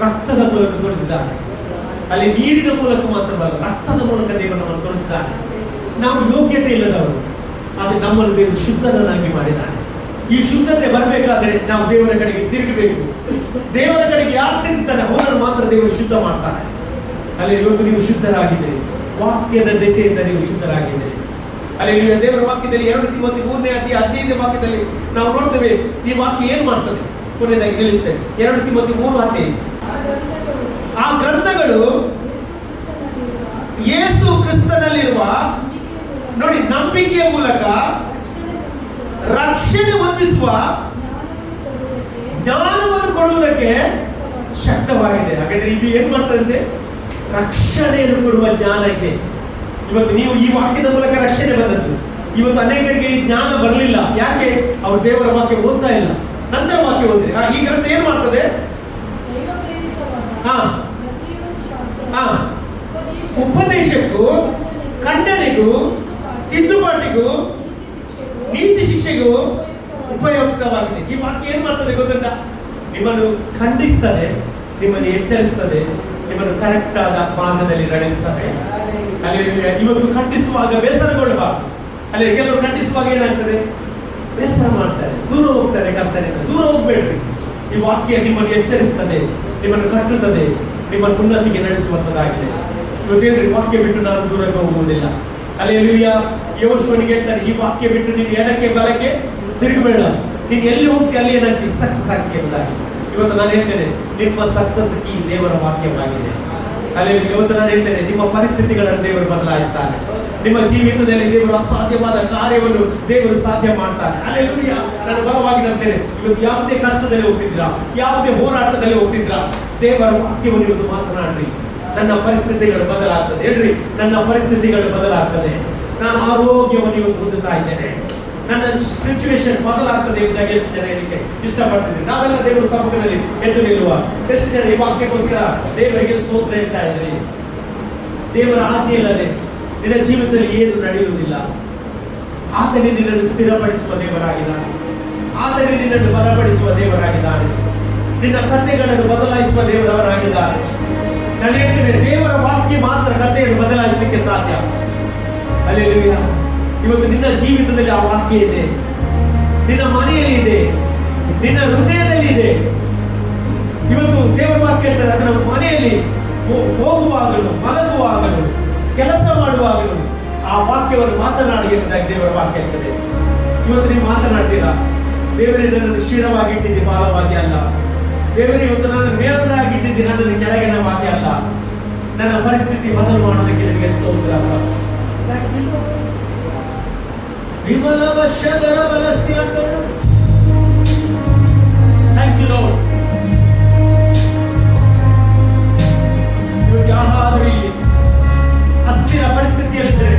ರಕ್ತದ ಮೂಲಕ ತೊಳೆದಿದ್ದಾನೆ. ಅಲ್ಲಿ ನೀರಿನ ಮೂಲಕ ಮಾತ್ರವಲ್ಲ, ರಕ್ತದ ಮೂಲಕ ದೇವರು ನಮ್ಮನ್ನು ತೊಳೆದಿದ್ದಾನೆ. ನಾವು ಯೋಗ್ಯತೆ ಇಲ್ಲದವರು, ಆದರೆ ನಮ್ಮನ್ನು ದೇವರು ಶುದ್ಧರನ್ನಾಗಿ ಮಾಡಿದ್ದಾನೆ. ಈ ಶುದ್ಧತೆ ಬರಬೇಕಾದ್ರೆ ನಾವು ದೇವರ ಕಡೆಗೆ ತಿರುಗಬೇಕು. ದೇವರ ಕಡೆಗೆ ಯಾರು ತಿರುಗ್ತಾನೆ ಅವರನ್ನು ಮಾತ್ರ ದೇವರು ಶುದ್ಧ ಮಾಡ್ತಾನೆ. ಅಲ್ಲಿ ಇವತ್ತು ನೀವು ಶುದ್ಧರಾಗಿದ್ದೀರಿ, ವಾಕ್ಯದ ದೆಸೆಯಿಂದ ನೀವು ಶುದ್ಧರಾಗಿದ್ದೀರಿ. ಅಲ್ಲಿ ನೀವು ದೇವರ ವಾಕ್ಯದಲ್ಲಿ 2 ತಿಮೋಥಿ 3ನೇ ಅಧ್ಯಾಯ 15ನೇ ವಾಕ್ಯದಲ್ಲಿ ನಾವು ನೋಡ್ತೇವೆ ಈ ವಾಕ್ಯ ಏನ್ ಮಾಡ್ತದೆ. ಕೊನೆಯದಾಗಿ ನಿಲ್ಲಿಸ್ತೇವೆ. 2 ತಿಮೋಥಿ 3:15. ಆ ಗ್ರಂಥಗಳು ಯೇಸು ಕ್ರಿಸ್ತನಲ್ಲಿರುವ ನೋಡಿ ನಂಬಿಕೆಯ ಮೂಲಕ ರಕ್ಷಣೆ ಹೊಂದಿಸುವ ಜ್ಞಾನವನ್ನು ಕೊಡುವುದಕ್ಕೆ ಶಕ್ತವಾಗಿದೆ. ಹಾಗಾದ್ರೆ ಇದು ಏನ್ ಮಾಡ್ತದೆ? ರಕ್ಷಣೆಯನ್ನು ಕೊಡುವ ಜ್ಞಾನಕ್ಕೆ. ಇವತ್ತು ನೀವು ಈ ವಾಕ್ಯದ ಮೂಲಕ ರಕ್ಷಣೆ ಬಂದದ್ದು. ಇವತ್ತು ಅನೇಕರಿಗೆ ಈ ಜ್ಞಾನ ಬರಲಿಲ್ಲ. ಯಾಕೆ? ಅವರು ದೇವರ ವಾಕ್ಯ ಓದ್ತಾ ಇಲ್ಲ. ನಂತರ ವಾಕ್ಯ ಓದ್ರಿ. ಈ ಗ್ರಂಥ ಏನ್ ಮಾಡ್ತದೆ? ಉಪದೇಶಕ್ಕೂ ಖಂಡನೆಗೂ ತಿದ್ದುಪಾಟಿಗೂ ನೀತಿ ಶಿಕ್ಷೆಗೂ ಉಪಯುಕ್ತವಾಗಿದೆ. ಈ ವಾಕ್ಯ ಏನ್ ಮಾಡ್ತದೆ ಗೊತ್ತುಂಟ? ನಿಮ್ಮನ್ನು ಖಂಡಿಸ್ತದೆ, ನಿಮ್ಮನ್ನು ಎಚ್ಚರಿಸ್ತದೆ, ನಿಮ್ಮನ್ನು ಕರೆಕ್ಟ್ ಆದ ಮಾರ್ಗದಲ್ಲಿ ನಡೆಸ್ತದೆ. ಅಲ್ಲಿ ಇವತ್ತು ಖಂಡಿಸುವಾಗ ಬೇಸರಗೊಳ್ಳಬಾರದು. ಅಲ್ಲಿ ಕೆಲವರು ಖಂಡಿಸುವಾಗ ಏನಾಗ್ತದೆ? ಬೇಸರ ಮಾಡ್ತಾರೆ, ದೂರ ಹೋಗ್ತಾರೆ. ಕರ್ತನಿಂದ ದೂರ ಹೋಗ್ಬೇಡ್ರಿ. ಈ ವಾಕ್ಯ ನಿಮ್ಮನ್ನು ಎಚ್ಚರಿಸ್ತದೆ, ನಿಮ್ಮನ್ನು ಕಟ್ಟುತ್ತದೆ, ನಿಮ್ಮನ್ನು ಉನ್ನತಿಗೆ ನಡೆಸುವಂತದ್ದಾಗಿದೆ. ಇವತ್ತು ಹೇಳ್ರಿ, ವಾಕ್ಯ ಬಿಟ್ಟು ನಾನು ದೂರಕ್ಕೆ ಹೋಗುವುದಿಲ್ಲ. ಹಲ್ಲೆಲೂಯಾ. ಯೆಹೋಶುವನಿಗೆ ಹೇಳ್ತಾರೆ, ಈ ವಾಕ್ಯ ಬಿಟ್ಟು ನೀನು ಎಡಕ್ಕೆ ಬಲಕ್ಕೆ ತಿರುಗಬೇಡ. ನೀನು ಎಲ್ಲಿ ಹೋಗ್ತಿ ಅಲ್ಲಿ ಏನಾಗ್ತಿ? ಸಕ್ಸಸ್ ಆಗ್ತಿ ಎಂಬುದಾಗಿ. ಇವತ್ತು ನಾನು ಹೇಳ್ತೇನೆ, ನಿಮ್ಮ ಸಕ್ಸಸ್ ಈ ದೇವರ ವಾಕ್ಯವಾಗಿದೆ. ಅಲ್ಲಿ ಇವತ್ತು ನಾನು ಹೇಳ್ತೇನೆ, ನಿಮ್ಮ ಪರಿಸ್ಥಿತಿಗಳನ್ನು ದೇವರು ಬದಲಾಯಿಸ್ತಾನೆ. ನಿಮ್ಮ ಜೀವಿತದಲ್ಲಿ ದೇವರು ಅಸಾಧ್ಯವಾದ ಕಾರ್ಯವನ್ನು ದೇವರು ಸಾಧ್ಯ ಮಾಡ್ತಾನೆ. ಹಲ್ಲೆಲೂಯಾ. ನಾನು ಬಲವಾಗಿ ನಂಬ್ತೇನೆ, ಇವತ್ತು ಯಾವುದೇ ಕಷ್ಟದಲ್ಲಿ ಹೋಗ್ತಿದ್ರಾ, ಯಾವುದೇ ಹೋರಾಟದಲ್ಲಿ ಹೋಗ್ತಿದ್ರಾ, ದೇವರ ವಾಕ್ಯವನ್ನು ಇವತ್ತು ಮಾತನಾಡ್ರಿ. ನನ್ನ ಪರಿಸ್ಥಿತಿಗಳು ಬದಲಾಗ್ತದೆ. ಹೇಳ್ರಿ, ನನ್ನ ಪರಿಸ್ಥಿತಿಗಳು ಬದಲಾಗ್ತದೆ. ನಾನು ಆರೋಗ್ಯವನ್ನು ಇವತ್ತು ಹೊಂದುತ್ತಾ ಇದ್ದೇನೆ. ನನ್ನ ಸಿಚುವೇಶನ್ ಬದಲಾಗ್ತದೆ ಎಂಬುದಾಗಿ ಎಷ್ಟು ಜನ ಹೇಳಿಕೆ ಇಷ್ಟಪಡ್ತಿದ್ರಿ? ನಾವೆಲ್ಲ ದೇವರ ಸಮ್ಮುಖದಲ್ಲಿ ಎದ್ದು ನಿಲ್ಲುವ ಎಷ್ಟು ಜನ ಈ ವಾಕ್ಯಕ್ಕೋಸ್ಕರ ದೇವರಿಗೆ ಸ್ತೋತ್ರ ಹೇಳ್ತಾ ಇದ್ರಿ? ದೇವರ ಆಜ್ಞೆ ಇಲ್ಲದೆ ನಿನ್ನ ಜೀವಿತದಲ್ಲಿ ಏನು ನಡೆಯುವುದಿಲ್ಲ. ಆತನೇ ನಿನ್ನನ್ನು ಸ್ಥಿರಪಡಿಸುವ ದೇವರಾಗಿದ್ದಾನೆ. ಆತನೇ ನಿನ್ನನ್ನು ಬಲಪಡಿಸುವ ದೇವರಾಗಿದ್ದಾನೆ. ನಿನ್ನ ಕಥೆಗಳನ್ನು ಬದಲಾಯಿಸುವ ದೇವರವರಾಗಿದ್ದಾನೆ. ನಾನು ಹೇಳ್ತೇನೆ, ದೇವರ ವಾಕ್ಯ ಮಾತ್ರ ಕಥೆಯನ್ನು ಬದಲಾಯಿಸಲಿಕ್ಕೆ ಸಾಧ್ಯ. ಹಲ್ಲೆಲೂಯಾ. ಇವತ್ತು ನಿನ್ನ ಜೀವಿತದಲ್ಲಿ ಆ ವಾಕ್ಯ ಇದೆ, ನಿನ್ನ ಮನೆಯಲ್ಲಿ ಇದೆ, ನಿನ್ನ ಹೃದಯದಲ್ಲಿ ಇದೆ. ಇವತ್ತು ದೇವರ ವಾಕ್ಯ ಹೇಳ್ತಾರೆ, ಅದರ ಮನೆಯಲ್ಲಿ ಹೋಗುವಾಗಲೂ, ಮಲಗುವಾಗಲೂ, ಕೆಲಸ ಮಾಡುವಾಗಲೂ ಆ ವಾಕ್ಯವನ್ನು ಮಾತನಾಡಿ ಎಂಬುದಾಗಿ ದೇವರ ವಾಕ್ಯ ಹೇಳ್ತದೆ. ಇವತ್ತು ನೀವು ಮಾತನಾಡ್ತೀರಾ? ದೇವರೇ, ನನ್ನನ್ನು ಶಿರವಾಗಿಟ್ಟಿದ್ದಿ, ಬಾಲವಾಗಿ ಅಲ್ಲ. ದೇವರೇ, ಇವತ್ತು ನನ್ನನ್ನು ಮೇಲದಾಗಿಟ್ಟಿದ್ದಿ, ನನ್ನನ್ನು ಕೆಳಗಿನ ವಾಕ್ಯ ಅಲ್ಲ. ನನ್ನ ಪರಿಸ್ಥಿತಿ ಬದಲು ಮಾಡೋದಕ್ಕೆ ನಿಮಗೆ ಸ್ತೋತ್ರ. ವಿಮಲ ವರ್ಷದರ ಬಲಸ್ಯ. Thank you lord. ಇವತ್ತು ಯಾರಾದರೂ ಇಲ್ಲಿ ಅಸ್ಥಿರ ಪರಿಸ್ಥಿತಿಯಲ್ಲಿದ್ದರೆ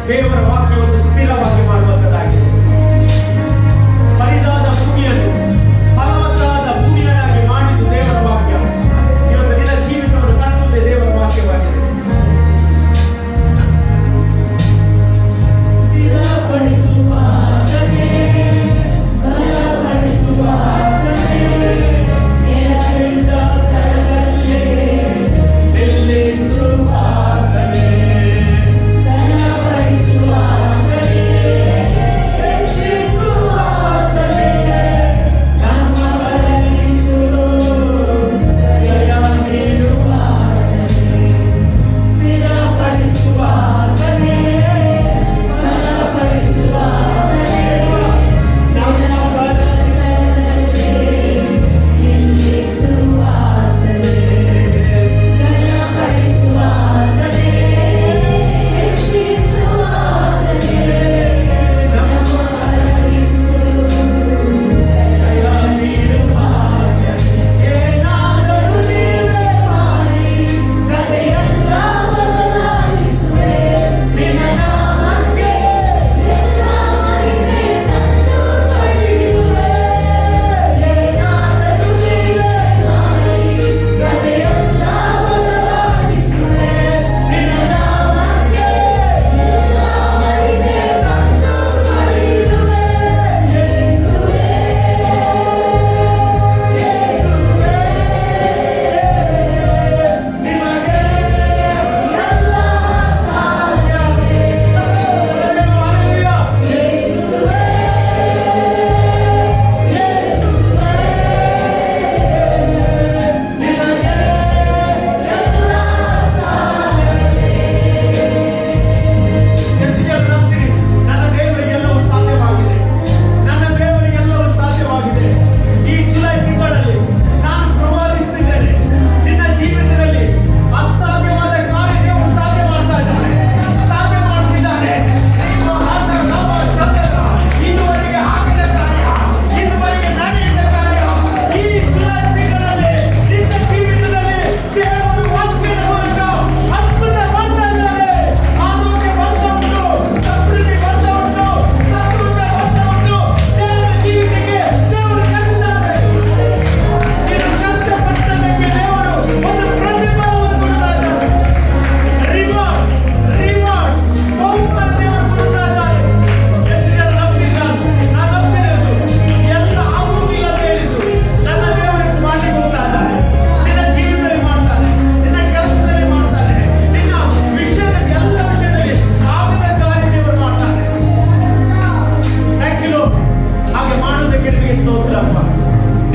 ದೇವರ ವಾಕ್ಯವನ್ನು ಸ್ಥಿರವಾಗಿ ಮಾಡುವಂತದ್ದಾಗಿದೆ. ಬರಿದಾದ ಭೂಮಿಯನ್ನು ಫಲವತ್ತಾದ ಭೂಮಿಯನ್ನಾಗಿ ಮಾಡಿದ್ದು ದೇವರ ವಾಕ್ಯ. ಇವತ್ತು ನಿನ್ನ ಜೀವಿತವನ್ನು ಕಟ್ಟುವುದೇ ದೇವರ ವಾಕ್ಯವಾಗಿದೆ. ಸ್ಥಿರಪಡಿಸುವಾಗಲೇ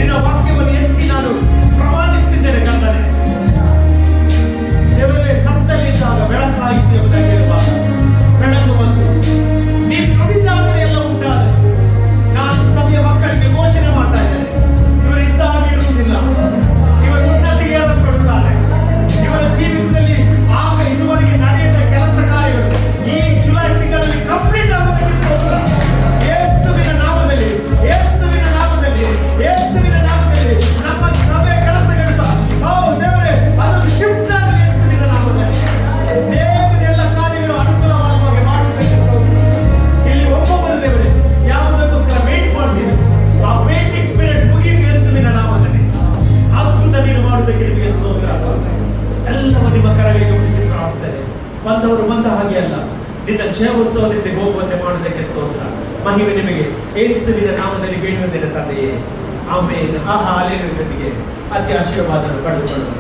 ನಿನ್ನ ವಾಕ್ಯವನ್ನು ಎತ್ತಿ ನಾನು ಪ್ರಮಾಣಿಸುತ್ತಿದ್ದೇನೆ ಕರ್ತನೇ. ದೇವರೇ, ಕತ್ತಲಿದ್ದಾಗ ಬೆಳಕಾಯಿತು ಎಂಬುದಾಗಿ ಹೇಳುವಾಗ ಬೆಳಕು ಬಂತು. ನೀನು ನುಡಿದಾಗಲೇ ಎಲ್ಲ ಉಂಟಾದ. ನಾನು ಸಭೆಯ ಮಕ್ಕಳಿಗೆ ಘೋಷಣೆ ಮಾಡ್ತಾ ಇದ್ದೇನೆ, ಇವರು ಇದ್ದಾಗಿ ಇರುವುದಿಲ್ಲ, ಇವರು ಉನ್ನತಿಗೆ ಕೊಡುತ್ತಾರೆ. ಇವರ ಜೀವಿತದಲ್ಲಿ ಆಗ ಇದುವರೆಗೆ ನಡೆಯದ ಕೆಲಸ ಕಾರ್ಯಗಳು ಈ ಜುಲೈ ತಿಂಗಳಲ್ಲಿ ಕಂಪ್ಲೀಟ್ ಆಗುವುದಕ್ಕೆ ಸ್ತೋತ್ರ. ಯೇಸುವಿನ ನಾಮದಲ್ಲಿ, ಯೇಸುವಿನ ನಾಮದಲ್ಲಿ, ಯೇಸುವಿನ ನಾಮದಲ್ಲಿ ನಮ್ಮ ಸಭೆಯ ಕೆಲಸಗಳು ಸಹ ದೇವರೇ ಅದೊಂದು ಶಿಫ್ಟ್ ಆಗಲಿ ಯೇಸುವಿನ ನಾಮದಲ್ಲಿ. ದೇವರ ಎಲ್ಲ ಕಾರ್ಯಗಳು ಅನುಕೂಲವಾಗುವಾಗ ಮಾಡುವುದಕ್ಕೆ ಸ್ತೋತ್ರ. ಇಲ್ಲಿ ಒಬ್ಬೊಬ್ಬರು ದೇವರೇ ಯಾವುದಕ್ಕೋಸ್ಕರ ವೇಟ್ ಮಾಡ್ತೀವಿ, ಆ ವೇಟಿಂಗ್ ಪೀರಿಯಡ್ ಮುಗಿದು ಯೇಸುವಿನ ನಾಮದಲ್ಲಿ ಅದ್ಭುತ ನೀನು ಮಾಡುವುದಕ್ಕೆ ನಿಮಗೆ ಸ್ತೋತ್ರ. ಎಲ್ಲವೂ ನಿಮ್ಮ ಕರಗಳಿಗೆ ಉಳಿಸಿ ಪ್ರಾರ್ಥನೆ. ಬಂದವರು ಬಂದ ಹಾಗೆ ಅಲ್ಲ, ನಿನ್ನ ಜಯೋತ್ಸವದಿಂದ ಹೋಗುವಂತೆ ಮಾಡುವುದಕ್ಕೆ ಸ್ತೋತ್ರ. ಮಹಿಮೆ ನಿಮಗೆ ಯೇಸುವಿನ ನಾಮದಲ್ಲಿ ಬೇಡುವಂತೆ ತಂದೆಯೇ, ಆಮೇನ್. ಹಾಲೆಲೂಯಾ. ಅತಿ ಆಶೀರ್ವಾದವನ್ನು ಪಡೆದುಕೊಳ್ಳೋಣ.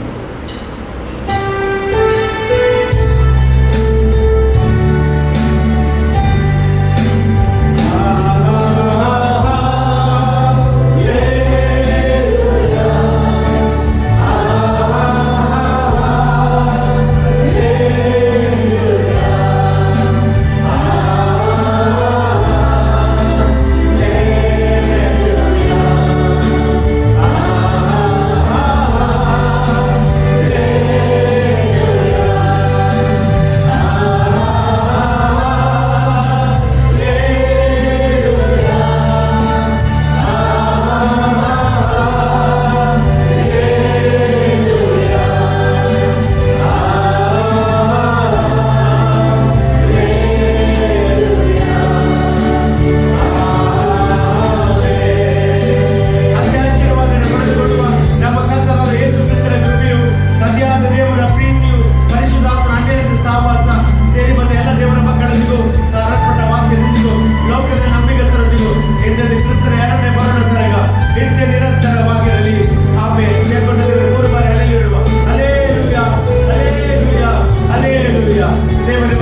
ದೇವರ